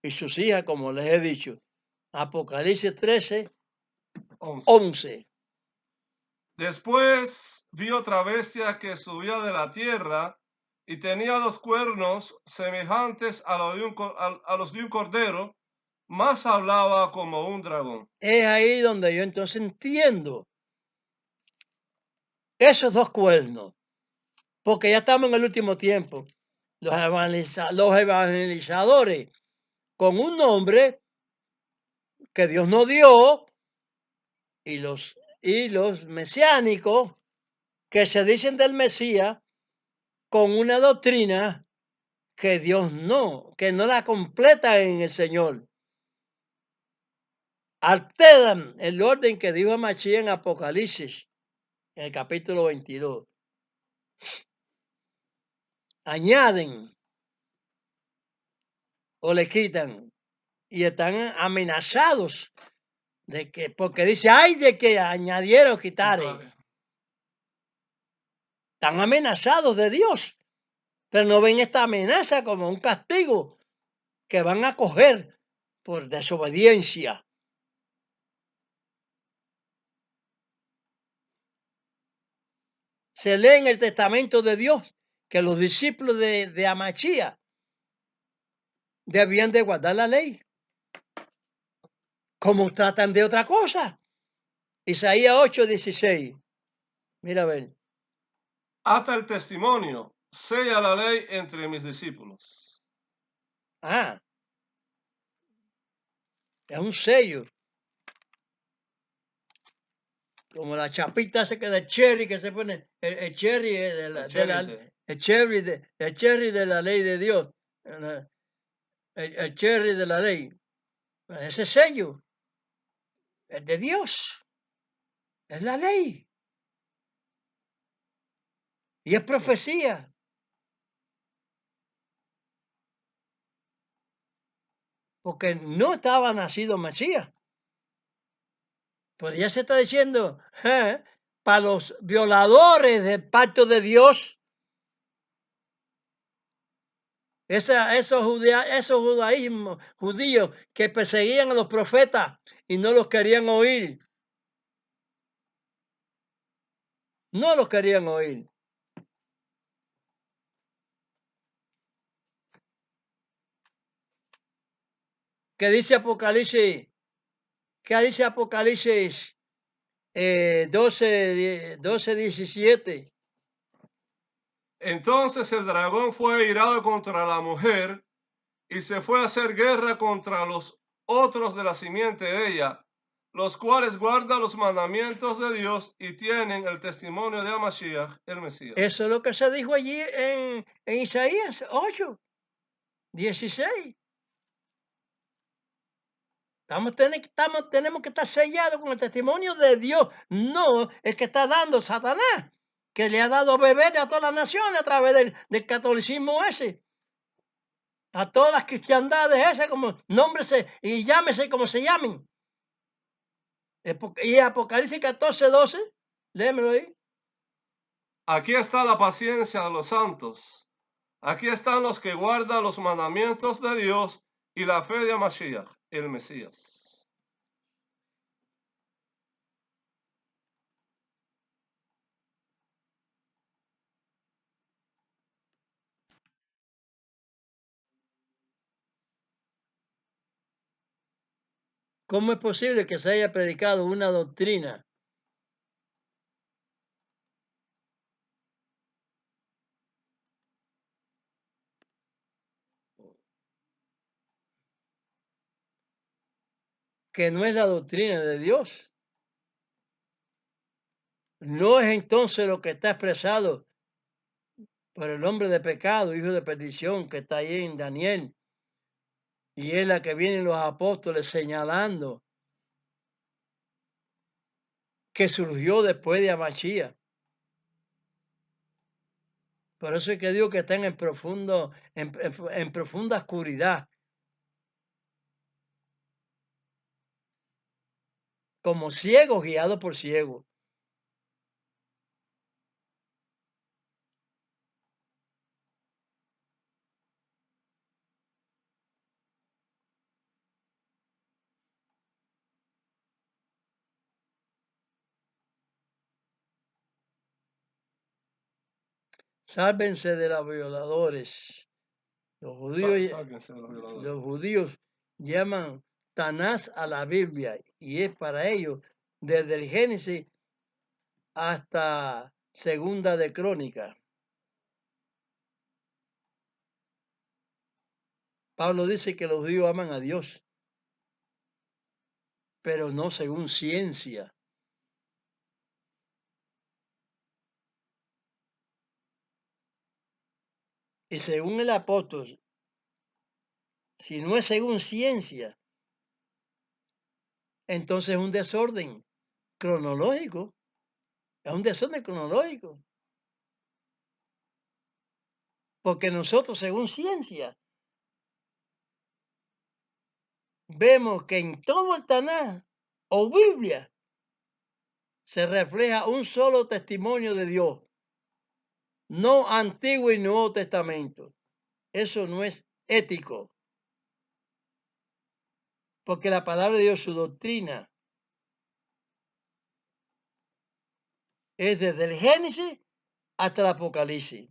y sus hijas, como les he dicho. Apocalipsis 11. 13:11. Después vi otra bestia que subía de la tierra y tenía 2 cuernos semejantes a los de un cordero, mas hablaba como un dragón. Es ahí donde yo entonces entiendo esos 2 cuernos, porque ya estamos en el último tiempo. Los evangelizadores con un nombre que Dios nos dio y los mesiánicos que se dicen del Mesías con una doctrina que que no la completa en el Señor. Alteran el orden que dijo Machía en Apocalipsis, en el capítulo 22. Añaden o le quitan y están amenazados de que, porque dice, ay, de que añadieron o quitare. Están amenazados de Dios, pero no ven esta amenaza como un castigo que van a coger por desobediencia. Se lee en el testamento de Dios que los discípulos de Amachía debían de guardar la ley. ¿Cómo tratan de otra cosa? Isaías 8:16. Mira a ver. Ata el testimonio, sella la ley entre mis discípulos. Ah, es un sello. Como la chapita esa que del cherry que se pone, el cherry de la, El cherry el cherry de la ley de Dios. El cherry de la ley. Ese sello es de Dios. Es la ley. Y es profecía. Porque no estaba nacido Mesías. Pues ya se está diciendo, para los violadores del pacto de Dios, esos judaísmos, judíos que perseguían a los profetas y no los querían oír. No los querían oír. ¿Qué dice Apocalipsis? ¿Qué dice Apocalipsis 12:17? Entonces el dragón fue airado contra la mujer y se fue a hacer guerra contra los otros de la simiente de ella, los cuales guardan los mandamientos de Dios y tienen el testimonio de Amashiach, el Mesías. Eso es lo que se dijo allí en Isaías 8:16. Tenemos que estar sellados con el testimonio de Dios, no el que está dando Satanás, que le ha dado a beber a todas las naciones a través del catolicismo ese, a todas las cristiandades esas, como nómbrese y llámese como se llamen. Y Apocalipsis 14:12, léemelo ahí. Aquí está la paciencia de los santos. Aquí están los que guardan los mandamientos de Dios y la fe de Amashiach, el Mesías. ¿Cómo es posible que se haya predicado una doctrina que no es la doctrina de Dios? No es entonces lo que está expresado por el hombre de pecado, hijo de perdición, que está ahí en Daniel. Y es la que vienen los apóstoles señalando que surgió después de Amachía. Por eso es que digo que están en profunda oscuridad, como ciegos guiados por ciegos. Sálvense de los violadores. Los Sáquense de los violadores. los judíos llaman Tanás a la Biblia y es para ellos desde el Génesis hasta Segunda de Crónica. Pablo dice que los judíos aman a Dios, pero no según ciencia. Y según el apóstol, si no es según ciencia, entonces es un desorden cronológico. Es un desorden cronológico. Porque nosotros, según ciencia, vemos que en todo el Tanaj o Biblia se refleja un solo testimonio de Dios, no Antiguo y Nuevo Testamento. Eso no es ético. porque la palabra de Dios, su doctrina, es desde el Génesis hasta el Apocalipsis.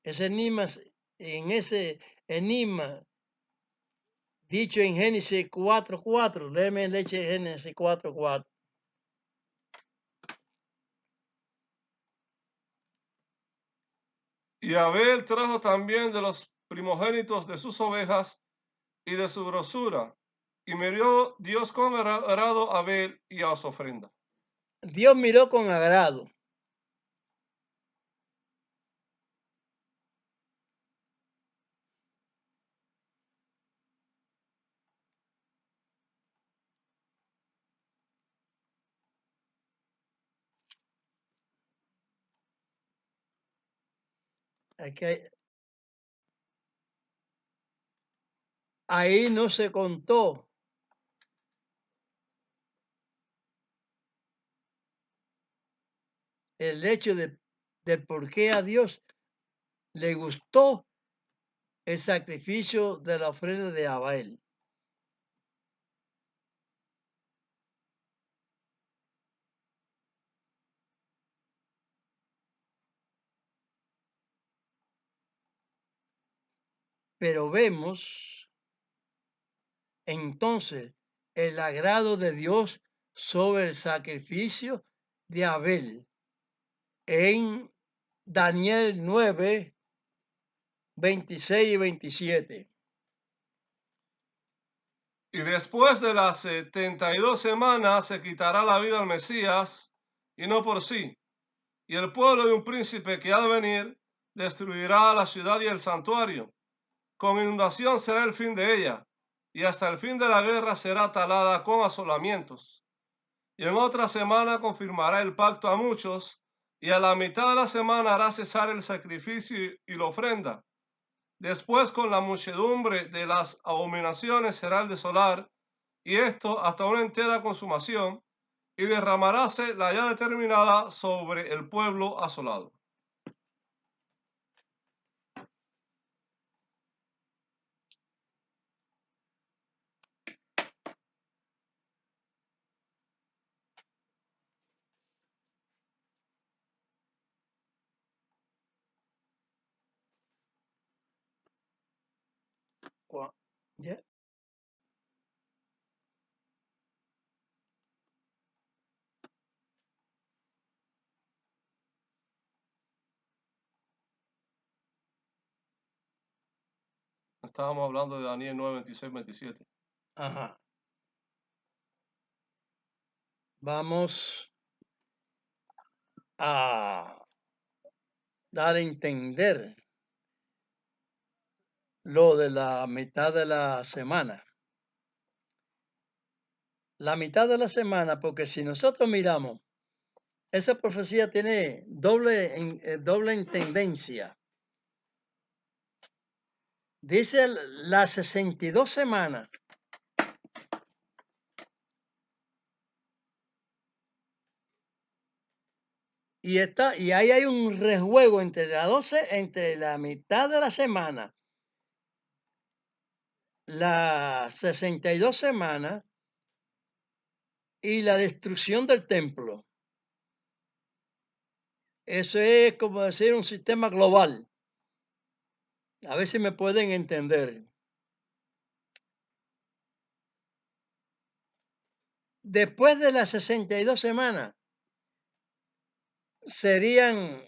En ese enigma dicho en Génesis 4:4, léeme leche Génesis 4:4. Y Abel trajo también de los primogénitos de sus ovejas y de su grosura, y miró Dios con agrado a Abel y a su ofrenda. Dios miró con agrado. Ahí no se contó el hecho del por qué a Dios le gustó el sacrificio de la ofrenda de Abel. Pero vemos entonces el agrado de Dios sobre el sacrificio de Abel en Daniel 9, 26 y 27. Y después de las 72 semanas se quitará la vida al Mesías, y no por sí. Y el pueblo de un príncipe que ha de venir destruirá la ciudad y el santuario. Con inundación será el fin de ella, y hasta el fin de la guerra será talada con asolamientos. Y en otra semana confirmará el pacto a muchos, y a la mitad de la semana hará cesar el sacrificio y la ofrenda. Después con la muchedumbre de las abominaciones será el desolar, y esto hasta una entera consumación, y derramaráse la ya determinada sobre el pueblo asolado. ¿Ya? Estábamos hablando de Daniel 9, 26, 27. Ajá. Vamos a dar a entender lo de la mitad de la semana. La mitad de la semana, porque si nosotros miramos, esa profecía tiene doble intendencia. Dice las 62 semanas. Y ahí hay un rejuego entre entre la mitad de la semana, las 62 semanas y la destrucción del templo. Eso es como decir un sistema global. A ver si me pueden entender. Después de las 62 semanas, serían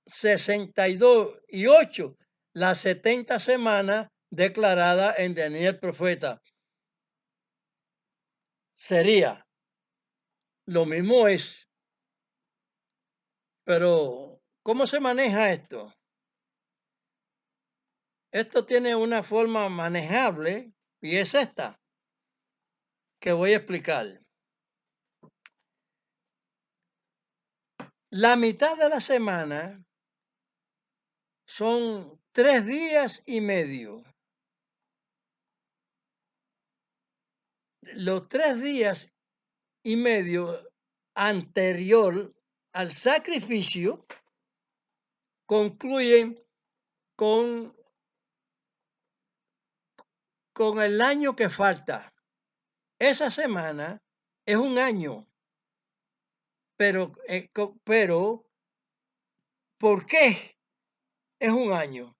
62 y 8 las 70 semanas declaradas en Daniel profeta. Sería. Lo mismo es. Pero, ¿cómo se maneja esto? Esto tiene una forma manejable y es esta que voy a explicar. La mitad de la semana son 3 días y medio. Los 3 días y medio anterior al sacrificio concluyen con, con el año que falta. Esa semana es un año, pero ¿por qué es un año?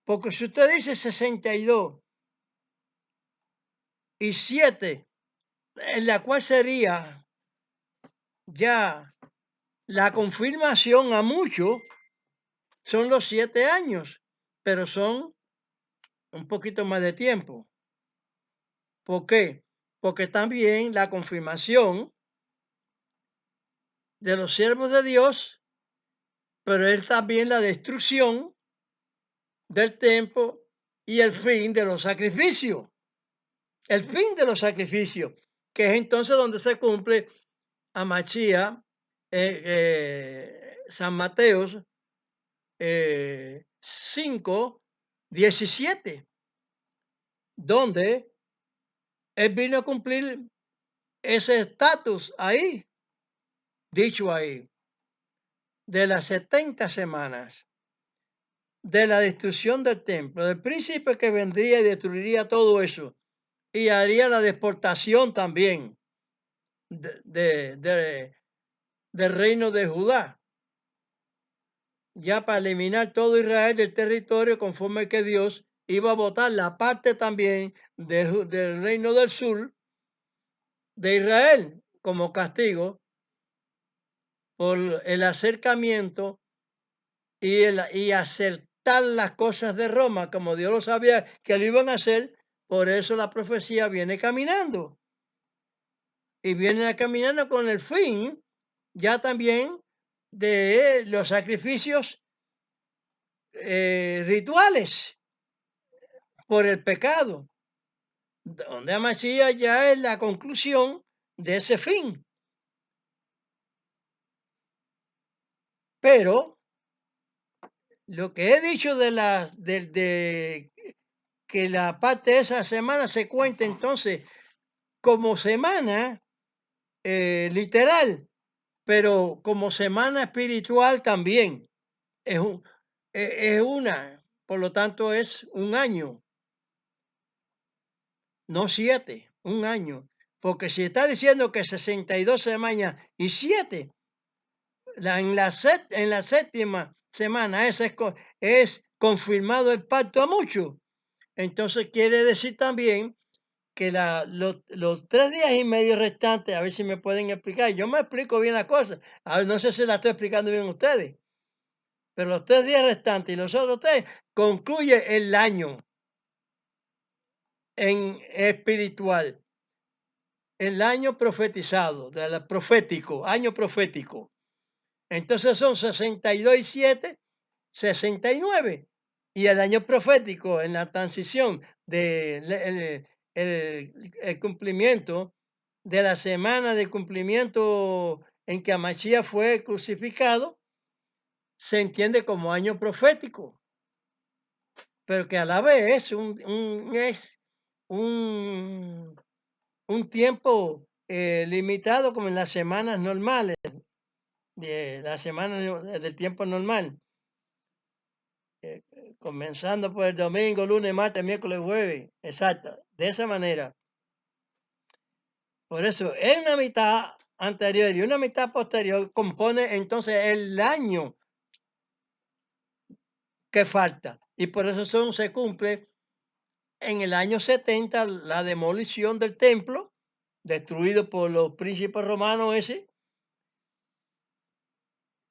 Porque si usted dice 62 y 7, en la cual sería ya la confirmación a muchos, son los 7 años, pero son un poquito más de tiempo. ¿Por qué? Porque también la confirmación de los siervos de Dios, pero es también la destrucción del templo y el fin de los sacrificios. El fin de los sacrificios, que es entonces donde se cumple Amachía, San Mateos 5:17, donde él vino a cumplir ese estatus ahí, dicho ahí, de las 70 semanas, de la destrucción del templo, del príncipe que vendría y destruiría todo eso, y haría la deportación también del reino de Judá, ya para eliminar todo Israel del territorio conforme que Dios iba a votar la parte también del reino del sur de Israel como castigo por el acercamiento y acertar las cosas de Roma, como Dios lo sabía que lo iban a hacer, por eso la profecía viene caminando. Y viene caminando con el fin ya también de los sacrificios rituales por el pecado, donde Amasías ya es la conclusión de ese fin. Pero lo que he dicho de que la parte de esa semana se cuenta entonces como semana literal, pero como semana espiritual también. Es, es una, por lo tanto es un año, no 7, un año. Porque si está diciendo que 62 semanas y 7, en la séptima semana es confirmado el pacto a muchos. Entonces quiere decir también que los 3 días y medio restantes, a ver si me pueden explicar. Yo me explico bien las cosas. A ver, no sé si la estoy explicando bien a ustedes, pero los 3 días restantes y los otros 3 concluye el año en espiritual, el año profetizado, profético, año profético. Entonces son 62 y 7, 69. Y el año profético en la transición el cumplimiento de la semana de cumplimiento en que Amachía fue crucificado, se entiende como año profético, pero que a la vez es un, un tiempo limitado como en las semanas normales, de la semana del tiempo normal. Comenzando por el domingo, lunes, martes, miércoles, jueves. Exacto, de esa manera. Por eso, en una mitad anterior y una mitad posterior compone entonces el año que falta. Y por eso se cumple en el año 70 la demolición del templo, destruido por los príncipes romanos ese.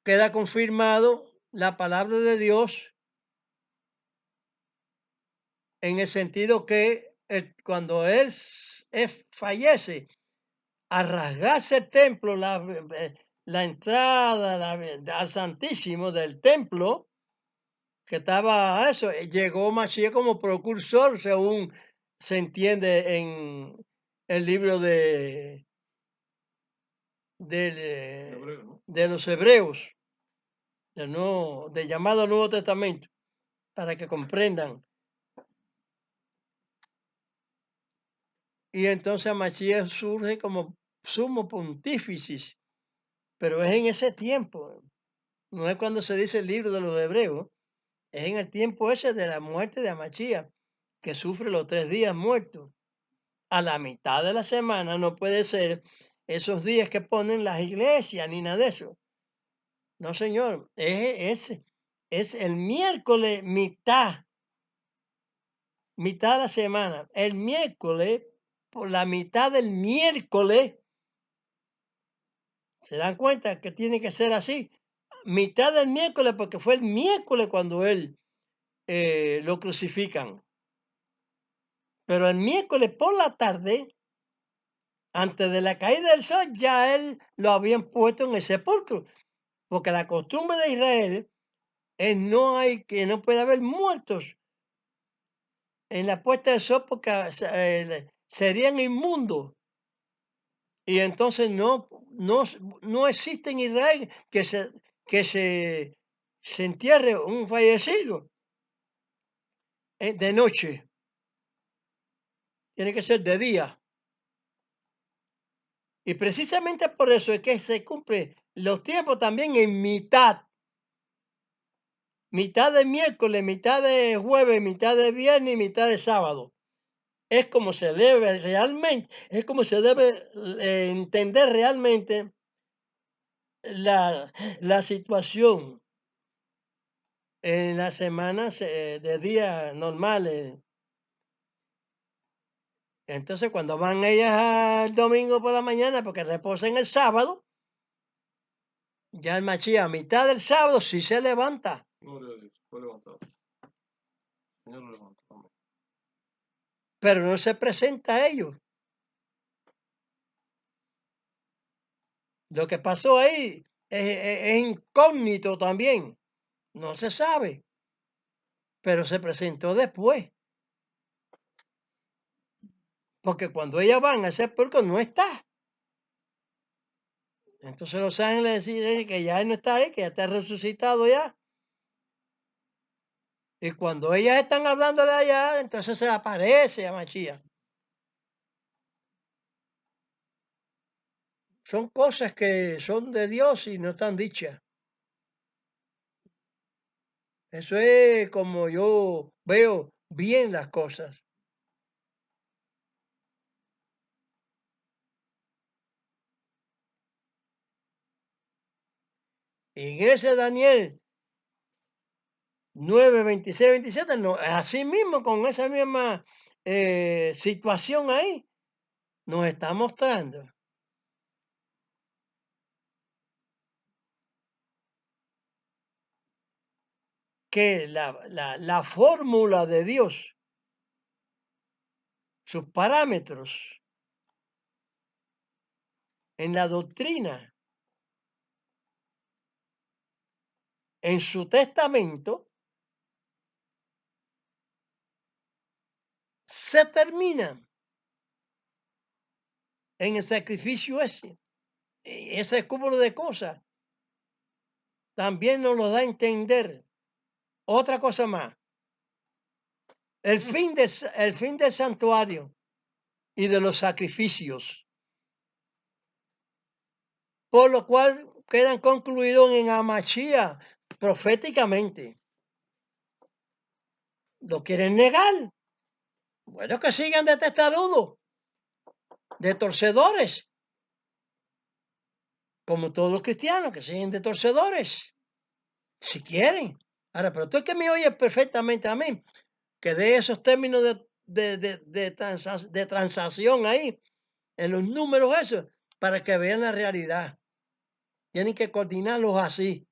Queda confirmado la palabra de Dios en el sentido que cuando él fallece, a rasgarse el templo, la entrada al Santísimo del templo, que estaba eso, llegó Mashiach como precursor, según se entiende en el libro de los Hebreos, del llamado Nuevo Testamento, para que comprendan. Y entonces Mashiach surge como sumo pontífice, pero es en ese tiempo, no es cuando se dice el libro de los Hebreos, es en el tiempo ese de la muerte de Amachía, que sufre los 3 días muerto. A la mitad de la semana no puede ser esos días que ponen las iglesias ni nada de eso. No, señor, es el miércoles mitad de la semana. El miércoles, por la mitad del miércoles, ¿se dan cuenta que tiene que ser así? Mitad del miércoles, porque fue el miércoles cuando él lo crucifican. Pero el miércoles por la tarde, antes de la caída del sol, ya él lo habían puesto en el sepulcro, porque la costumbre de Israel es no puede haber muertos en la puesta del sol porque serían inmundos. Y entonces no existe en Israel que se entierre un fallecido de noche, tiene que ser de día. Y precisamente por eso es que se cumple los tiempos también en mitad de miércoles, mitad de jueves, mitad de viernes y mitad de sábado. Es como se debe realmente, es como se debe entender realmente la situación en las semanas de días normales. Entonces, cuando van ellas al domingo por la mañana, porque reposan el sábado, ya el Machía a mitad del sábado sí se levanta, Gloria a Dios. Fue levantado. Señor lo levantó. Amén. pero no se presenta a ellos. Lo que pasó ahí es incógnito también, no se sabe, pero se presentó después, porque cuando ellas van a ese puerco no está. Entonces los ángeles deciden que ya él no está ahí, que ya está resucitado ya. Y cuando ellas están hablando de allá, entonces se aparece a Machía. Son cosas que son de Dios y no están dichas. Eso es como yo veo bien las cosas. En ese Daniel 9, 26, 27, no, así mismo, con esa misma situación ahí, nos está mostrando que la fórmula de Dios, sus parámetros en la doctrina, en su testamento, se termina en el sacrificio ese. Ese cúmulo de cosas también nos lo da a entender. Otra cosa más, el fin del santuario y de los sacrificios, por lo cual quedan concluidos en Amachía proféticamente. ¿Lo quieren negar? Bueno, que sigan de testarudos, de torcedores, como todos los cristianos, que siguen de torcedores, si quieren. Ahora, pero tú es que me oyes perfectamente a mí, que de esos términos de transacción ahí, en los números esos, para que vean la realidad. Tienen que coordinarlos así.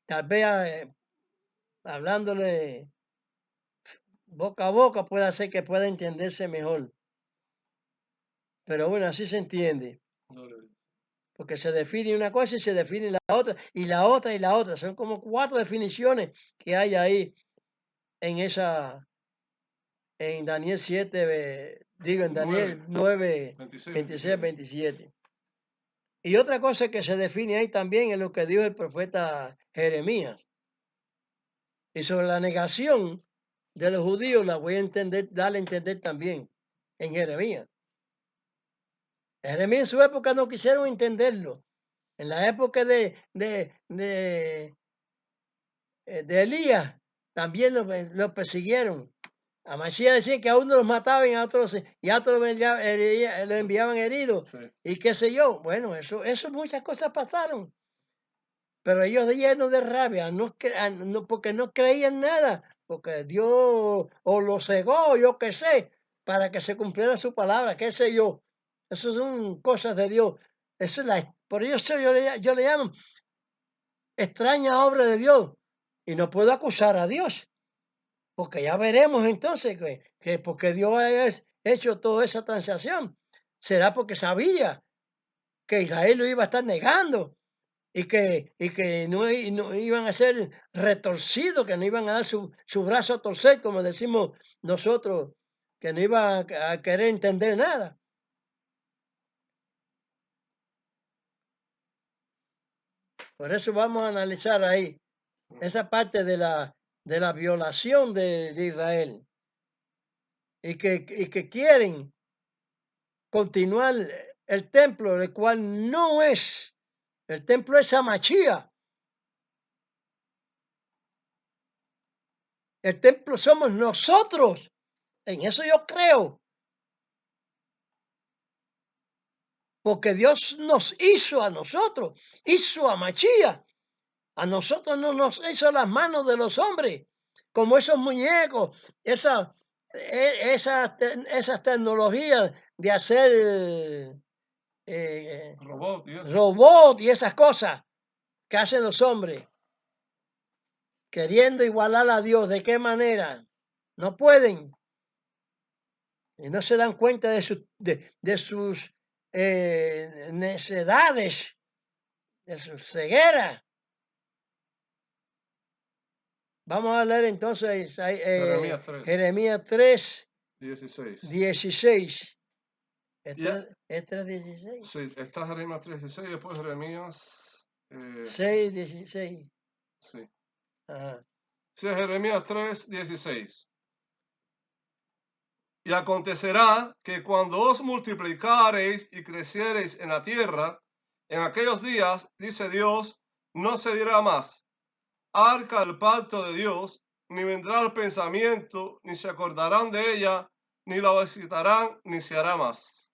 Tal vez hablándole boca a boca puede hacer que pueda entenderse mejor. Pero bueno, así se entiende. Gloria a Dios. Porque se define una cosa y se define la otra, y la otra y la otra. Son como 4 definiciones que hay ahí en en Daniel 7, en Daniel 9, 26, 26, 27. 27. Y otra cosa que se define ahí también es lo que dijo el profeta Jeremías. Y sobre la negación de los judíos la voy a darle a entender también en Jeremías. Jeremías en su época no quisieron entenderlo. En la época de de Elías, también lo persiguieron. A Mashiach decían que a uno los mataban y a otros lo enviaban herido. Sí. Y qué sé yo. Bueno, eso muchas cosas pasaron. Pero ellos llenos de rabia, porque no creían nada, porque Dios o lo cegó, yo qué sé, para que se cumpliera su palabra, qué sé yo. Eso son cosas de Dios. Por eso yo le llamo extraña obra de Dios. Y no puedo acusar a Dios, porque ya veremos entonces que porque Dios haya hecho toda esa transacción, será porque sabía que Israel lo iba a estar negando y que no iban a ser retorcidos, que no iban a dar su brazo a torcer, como decimos nosotros, que no iban a querer entender nada. Por eso vamos a analizar ahí esa parte de la violación de Israel y que quieren continuar el templo, el cual no es, el templo es Hamachía. El templo somos nosotros. En eso yo creo. Porque Dios nos hizo a nosotros, hizo a Machía. A nosotros no nos hizo las manos de los hombres, como esos muñecos, esas tecnologías de hacer Robot y eso. robot y esas cosas que hacen los hombres, queriendo igualar a Dios. ¿De qué manera? No pueden. Y no se dan cuenta de sus necedades, de su ceguera. Vamos a leer entonces Jeremías 3, Jeremías 3, 16. 16. Ya, ¿Es 3, 16? sí, está Jeremías 3, 16, después Jeremías 6, 16. sí. Ajá. Sí, Jeremías 3, 16. Y acontecerá que cuando os multiplicareis y creciereis en la tierra, en aquellos días, dice Dios, no se dirá más, arca del pacto de Dios, ni vendrá el pensamiento, ni se acordarán de ella, ni la visitarán, ni se hará más.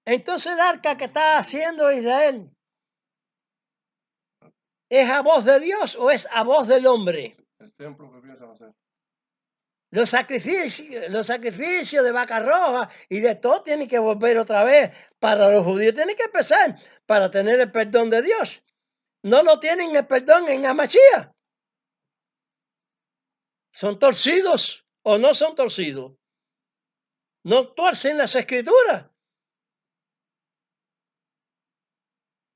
Entonces el arca que está haciendo Israel, ¿es a voz de Dios o es a voz del hombre? El templo que piensan hacer. Los sacrificios de vaca roja y de todo tienen que volver otra vez. Para los judíos tienen que empezar para tener el perdón de Dios. No lo tienen el perdón en Amachía. ¿Son torcidos o no son torcidos? No tuercen las escrituras.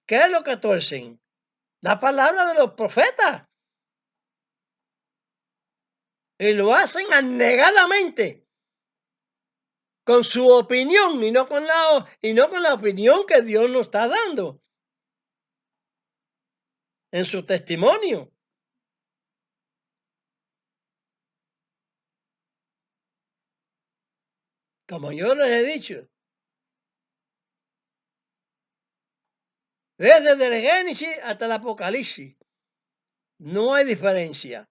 ¿Qué es lo que tuercen? La palabra de los profetas. Y lo hacen anegadamente, con su opinión y no con la opinión que Dios nos está dando en su testimonio. Como yo les he dicho, es desde el Génesis hasta el Apocalipsis. No hay diferencia.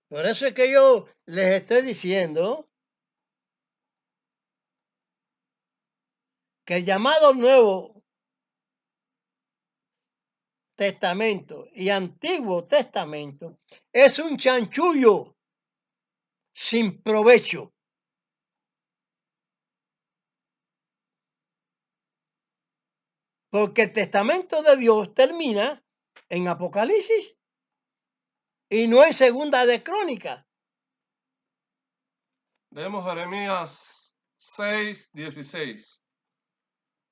Por eso es que yo les estoy diciendo que el llamado Nuevo Testamento y Antiguo Testamento es un chanchullo sin provecho. Porque el testamento de Dios termina en Apocalipsis y no en Segunda de Crónica. Leemos Jeremías 6, 16.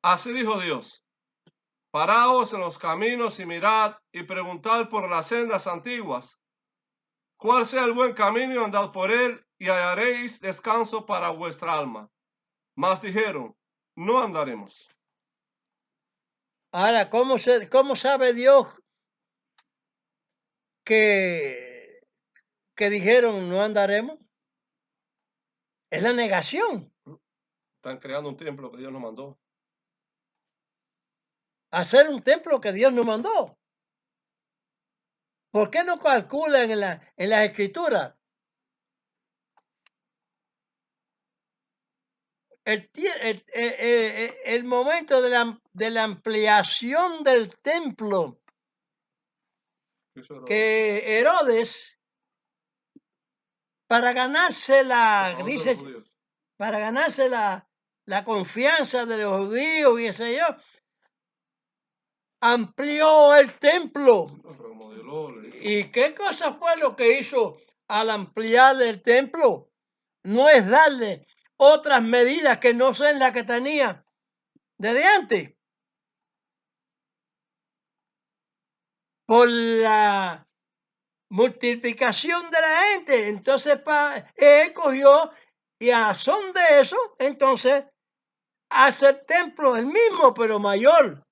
Así dijo Dios, paraos en los caminos y mirad y preguntad por las sendas antiguas, cuál sea el buen camino y andad por él y hallaréis descanso para vuestra alma. Mas dijeron, no andaremos. Ahora, ¿cómo sabe Dios que dijeron no andaremos. Es la negación. Están creando un templo que Dios nos mandó. Hacer un templo que Dios nos mandó. ¿Por qué no calculan en las escrituras? El momento de la ampliación del templo Eso era que Herodes, para ganarse a la, favor de los dice, judíos. para ganarse la confianza de los judíos y ese yo, amplió el templo. Lo remodeló, le hizo. ¿Y qué cosa fue lo que hizo al ampliar el templo? No es darle otras medidas que no sean las que tenía desde antes. Por la multiplicación de la gente. Entonces él cogió y a razón de eso, entonces hace el templo el mismo, pero mayor.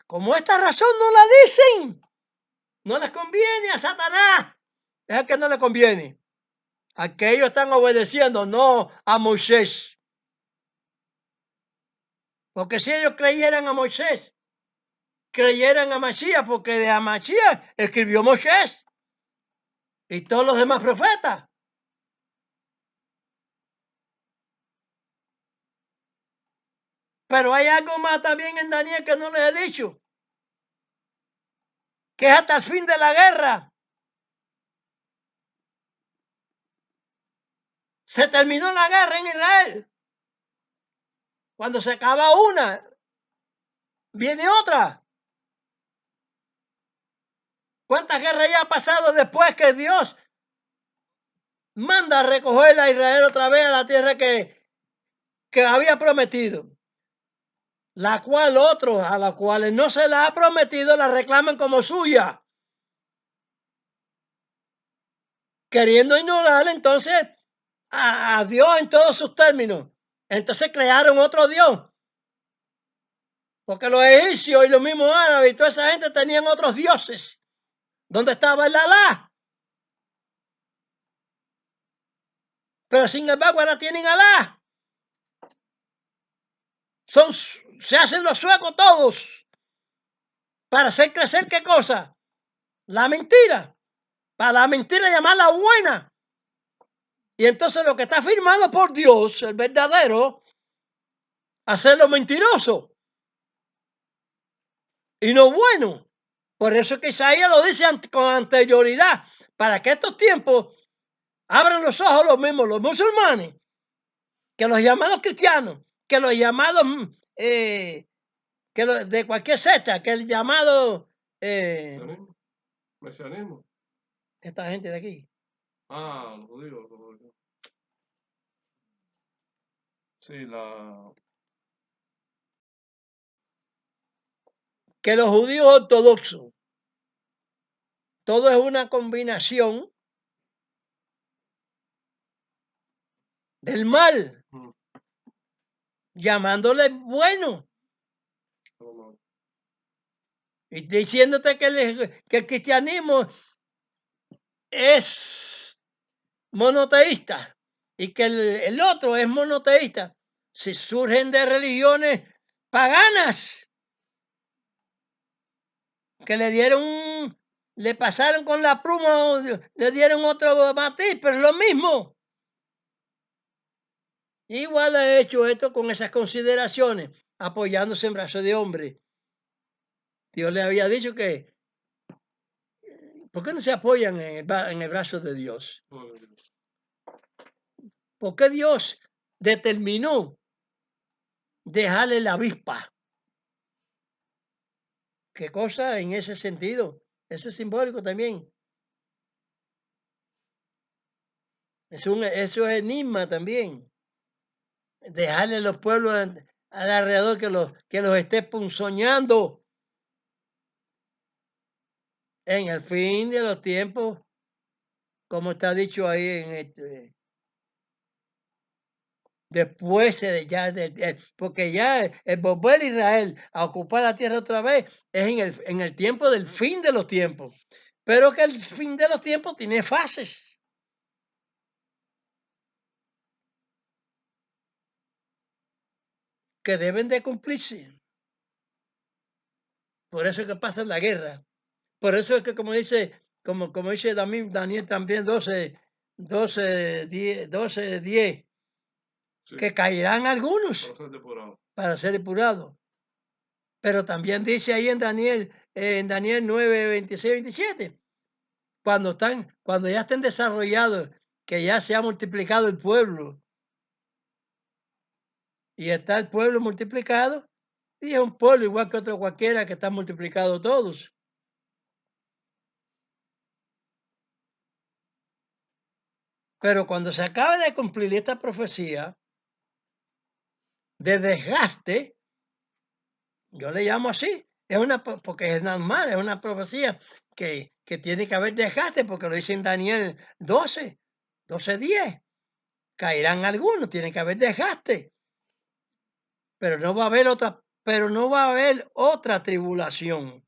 Como esta razón no la dicen, no les conviene a Satanás. Es que no le conviene. A que ellos están obedeciendo, no a Moisés. Porque si ellos creyeran a Moisés, creyeran a Masías, porque de Masías escribió Moisés y todos los demás profetas. Pero hay algo más también en Daniel que no les he dicho, que es hasta el fin de la guerra. Se terminó la guerra en Israel. Cuando se acaba una, viene otra. ¿Cuántas guerras ya ha pasado después que Dios manda a recoger a Israel otra vez a la tierra que había prometido? La cual otros a los cuales no se la ha prometido la reclaman como suya, queriendo ignorar entonces a Dios en todos sus términos. Entonces crearon otro Dios, porque los egipcios y los mismos árabes y toda esa gente tenían otros dioses. ¿Dónde estaba el Alá? Pero sin embargo ahora tienen Alá. Se hacen los suecos todos para hacer crecer ¿qué cosa? La mentira. Para la mentira llamarla buena. Y entonces lo que está firmado por Dios, el verdadero, hacerlo mentiroso y no bueno. Por eso es que Isaías lo dice con anterioridad, para que estos tiempos abran los ojos los mismos, los musulmanes, que los llamados cristianos, que los llamados de cualquier secta, que el llamado Mesianismo. Esta gente de aquí. Los judíos. Sí, Que los judíos ortodoxos, todo es una combinación del mal, llamándole bueno. Y diciéndote que el cristianismo es monoteísta y que el otro es monoteísta. Si surgen de religiones paganas que le pasaron con la pluma, le dieron otro matiz, pero es lo mismo. Igual ha hecho esto con esas consideraciones, apoyándose en brazos de hombre. Dios le había dicho que, ¿por qué no se apoyan en el brazo de Dios? ¿Por qué Dios determinó dejarle la avispa? ¿Qué cosa en ese sentido? Eso es simbólico también. Eso es enigma también. Dejarle a los pueblos alrededor que los esté punzoñando. En el fin de los tiempos, como está dicho ahí en Después porque ya el volver a Israel a ocupar la tierra otra vez es en el tiempo del fin de los tiempos. Pero que el fin de los tiempos tiene fases que deben de cumplirse. Por eso es que pasa la guerra. Por eso es que como dice Daniel también 12:10, Sí, que caerán algunos para ser depurado. para ser depurados. Pero también dice ahí en Daniel 9:26-27, cuando ya estén desarrollados, que ya se ha multiplicado el pueblo y está el pueblo multiplicado, y es un pueblo igual que otro cualquiera que están multiplicados todos. Pero cuando se acabe de cumplir esta profecía de desgaste, yo le llamo así, porque es normal, es una profecía que tiene que haber desgaste, porque lo dice en Daniel 12:10. Caerán algunos, tiene que haber desgaste, pero no va a haber otra tribulación.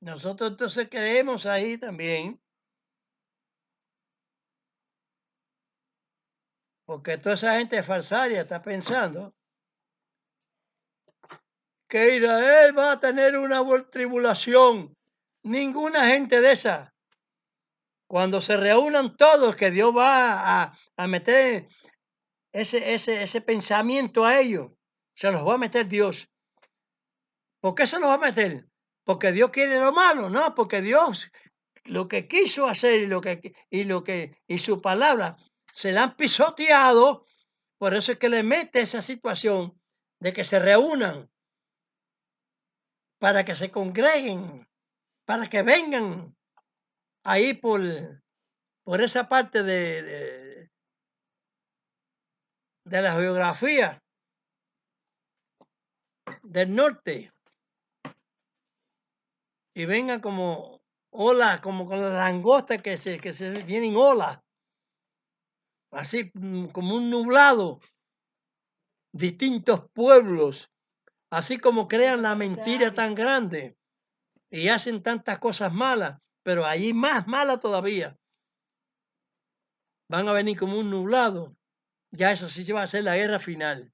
Nosotros entonces creemos ahí también, porque toda esa gente falsaria está pensando que Israel va a tener una tribulación. Ninguna gente de esa. Cuando se reúnan todos, que Dios va a meter ese pensamiento a ellos, se los va a meter Dios. ¿Por qué se los va a meter? ¿Porque Dios quiere lo malo? No, porque Dios lo que quiso hacer y su palabra se la han pisoteado, por eso es que le mete esa situación de que se reúnan para que se congreguen, para que vengan ahí por esa parte de la geografía del norte y vengan como olas, como con la langosta que se vienen olas, así como un nublado, distintos pueblos, así como crean la mentira tan grande y hacen tantas cosas malas, pero allí más mala todavía. Van a venir como un nublado. Ya eso sí se va a hacer la guerra final,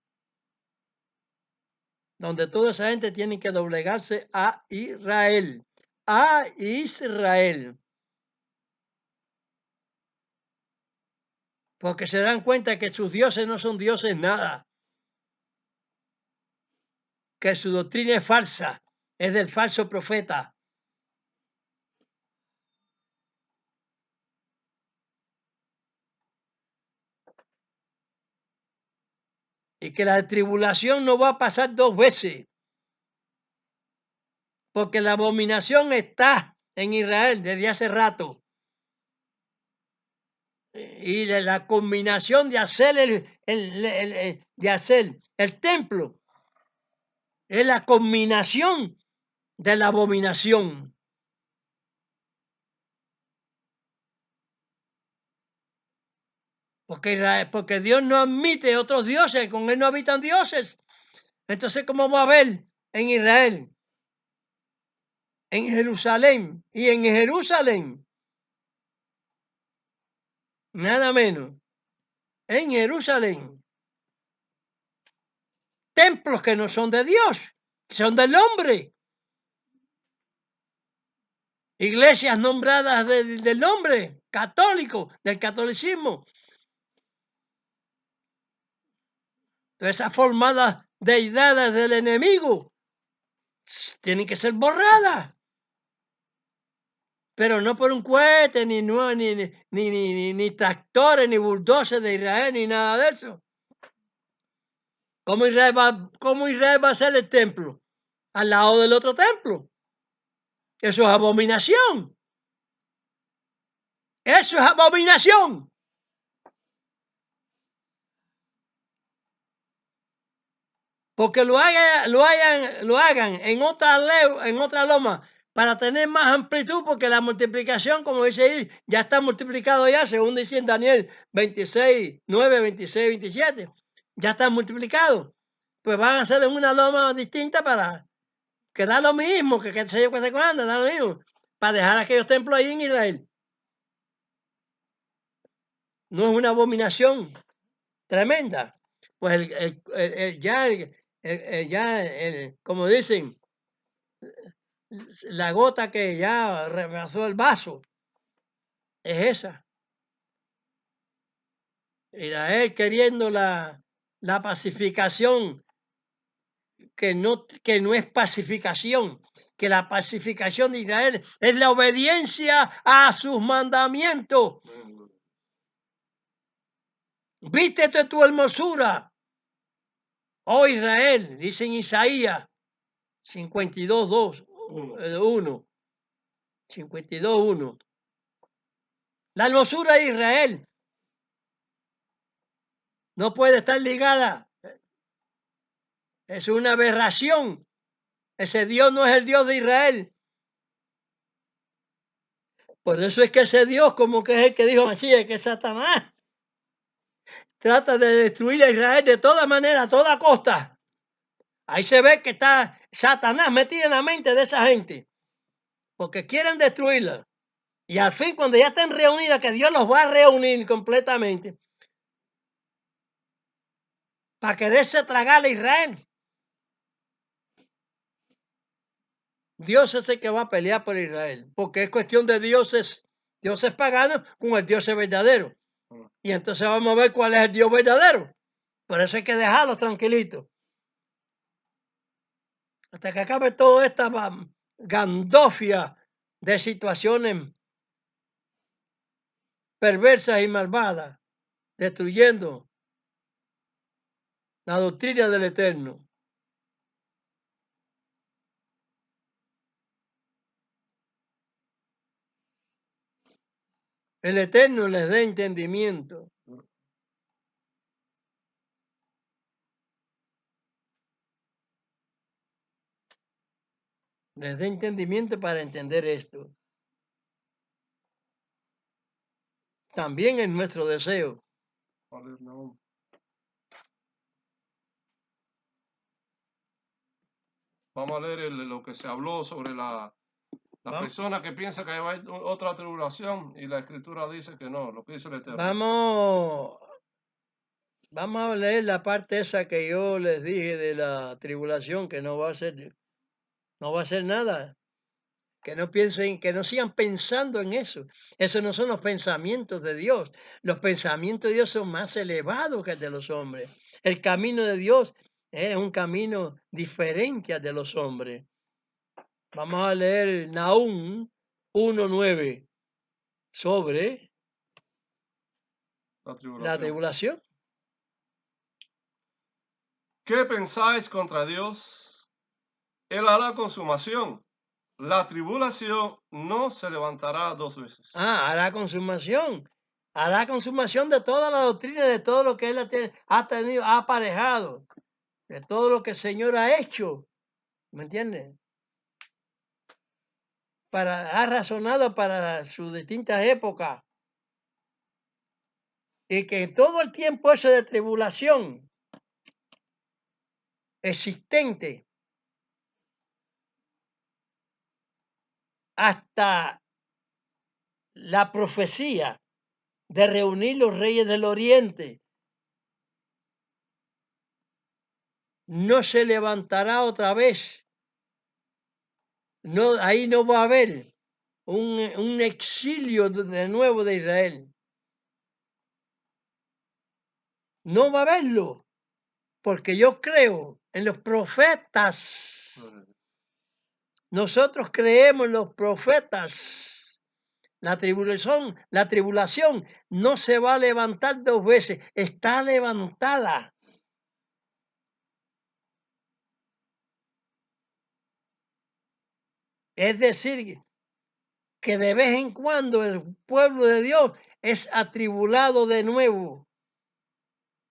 donde toda esa gente tiene que doblegarse a Israel. A Israel. Porque se dan cuenta que sus dioses no son dioses nada, que su doctrina es falsa, es del falso profeta. Y que la tribulación no va a pasar dos veces, porque la abominación está en Israel desde hace rato. Y la combinación de hacer el templo es la combinación de la abominación. Porque Dios no admite otros dioses, con él no habitan dioses. Entonces, ¿cómo va a haber en Israel, en Jerusalén y en Jerusalén? Nada menos, en Jerusalén, templos que no son de Dios, son del hombre. Iglesias nombradas del hombre, católico, del catolicismo. Todas esas formadas deidades del enemigo tienen que ser borradas. Pero no por un cohete, ni tractores, ni bulldozers de Israel, ni nada de eso. ¿Cómo Israel va a hacer el templo? Al lado del otro templo. Eso es abominación. Eso es abominación. porque lo hagan en otra loma para tener más amplitud, porque la multiplicación, como dice ahí, ya está multiplicado ya, según dice en Daniel 26, 9, 26, 27, ya está multiplicado. Pues van a hacer en una loma distinta para que da lo mismo, que se yo que se cuándo, da lo mismo, para dejar aquellos templos ahí en Israel. No es una abominación tremenda. Pues como dicen, la gota que ya rebasó el vaso es esa. Israel queriendo la pacificación, que no es pacificación, que la pacificación de Israel es la obediencia a sus mandamientos. Vístete tu hermosura, oh Israel, dice en Isaías 52, 2, 1, 52, 1. La hermosura de Israel no puede estar ligada, es una aberración. Ese Dios no es el Dios de Israel. Por eso es que ese Dios, como que es el que dijo Masías, que es Satanás, trata de destruir a Israel de toda manera, a toda costa. Ahí se ve que está Satanás metido en la mente de esa gente, porque quieren destruirla. Y al fin, cuando ya estén reunidas, que Dios los va a reunir completamente para quererse tragar a Israel. Dios es el que va a pelear por Israel, porque es cuestión de dioses paganos con el Dios verdadero. Y entonces vamos a ver cuál es el Dios verdadero. Por eso hay que dejarlos tranquilitos. Hasta que acabe toda esta gandofia de situaciones perversas y malvadas, destruyendo la doctrina del Eterno. El Eterno les dé entendimiento. Les dé entendimiento para entender esto. También es nuestro deseo. Vamos a leer lo que se habló sobre la persona que piensa que hay otra tribulación y la escritura dice que no, lo que dice el Eterno. Vamos a leer la parte esa que yo les dije de la tribulación, que no va a ser nada. Que no piensen, que no sigan pensando en eso. Esos no son los pensamientos de Dios. Los pensamientos de Dios son más elevados que el de los hombres. El camino de Dios es un camino diferente al de los hombres. Vamos a leer Nahum 1:9 sobre la tribulación. ¿Qué pensáis contra Dios? Él hará consumación. La tribulación no se levantará dos veces. Hará consumación. Hará consumación de toda la doctrina, de todo lo que él ha aparejado, de todo lo que el Señor ha hecho. ¿Me entiendes? Ha razonado para sus distintas épocas. Y que todo el tiempo eso de tribulación existente hasta la profecía de reunir los reyes del oriente no se levantará otra vez. No, ahí no va a haber un exilio de nuevo de Israel. No va a haberlo, porque yo creo en los profetas. Nosotros creemos en los profetas. La tribulación no se va a levantar dos veces, está levantada. Es decir, que de vez en cuando el pueblo de Dios es atribulado de nuevo.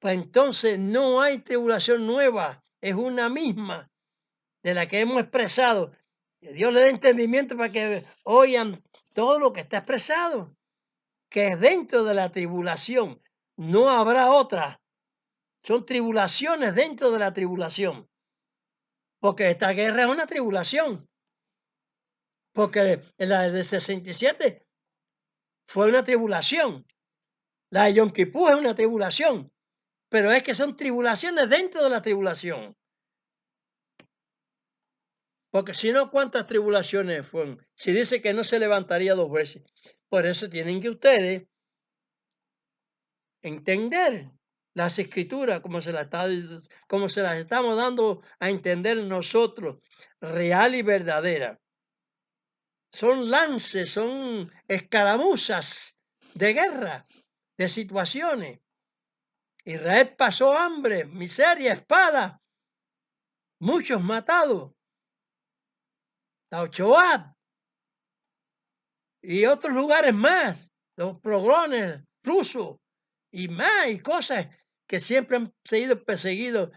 Pues entonces no hay tribulación nueva, es una misma de la que hemos expresado. Que Dios le dé entendimiento para que oigan todo lo que está expresado, que es dentro de la tribulación. No habrá otra. Son tribulaciones dentro de la tribulación. Porque esta guerra es una tribulación. Porque la de 67 fue una tribulación. La de Yom Kippur es una tribulación. Pero es que son tribulaciones dentro de la tribulación. Porque si no, ¿cuántas tribulaciones fueron? Si dice que no se levantaría 2 veces. Por eso tienen que ustedes entender las escrituras como se las estamos dando a entender nosotros, real y verdadera. Son lances, son escaramuzas de guerra, de situaciones. Israel pasó hambre, miseria, espada, muchos matados. Taochoat y otros lugares más, los pogrones rusos y más, y cosas que siempre han sido perseguidos,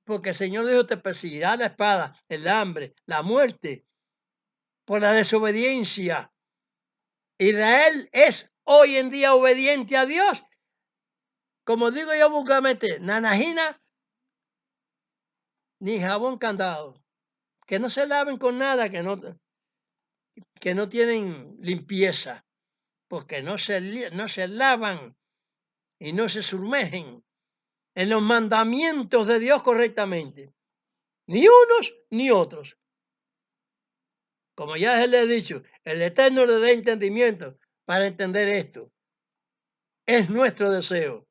porque el Señor dijo, te perseguirá la espada, el hambre, la muerte, por la desobediencia. Israel es hoy en día obediente a Dios, como digo yo vulgarmente, nanajina ni jabón candado, que no se laven con nada, que no tienen limpieza, porque no se lavan y no se sumergen en los mandamientos de Dios correctamente, ni unos ni otros. Como ya se le he dicho, el Eterno le dé entendimiento para entender esto. Es nuestro deseo.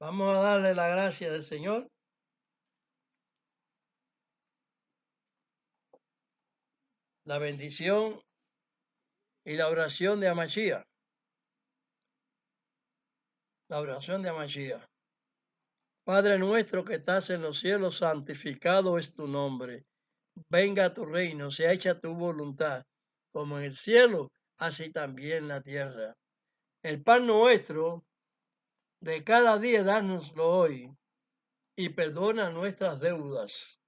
Vamos a darle la gracia del Señor. La bendición y la oración de Amashia. La oración de Amashia. Padre nuestro que estás en los cielos, santificado es tu nombre. Venga a tu reino, sea hecha tu voluntad, como en el cielo, así también en la tierra. El pan nuestro de cada día, dárnoslo hoy, y perdona nuestras deudas,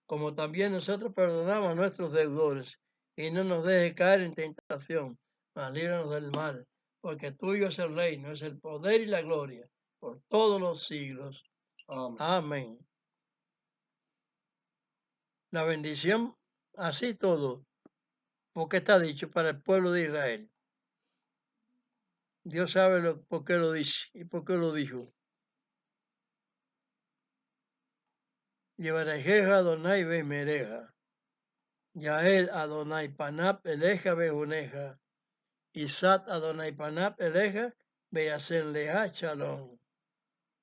como también nosotros perdonamos a nuestros deudores, y no nos dejes caer en tentación, mas líbranos del mal, porque tuyo es el reino, es el poder y la gloria, por todos los siglos. Amén. Amén. La bendición, así todo, porque está dicho para el pueblo de Israel. Dios sabe por qué lo dice y por qué lo dijo. Yevarejeja Adonai Bemereja. Yael Adonai Panap Eleja Bejuneja. Isat Adonai Panap Eleja Beyasen Leja Shalom.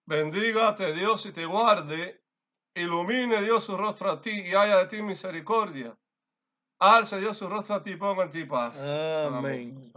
Bendígate Dios y te guarde, ilumine Dios su rostro a ti y haya de ti misericordia. Alce Dios su rostro a ti y ponga en ti paz. Amén.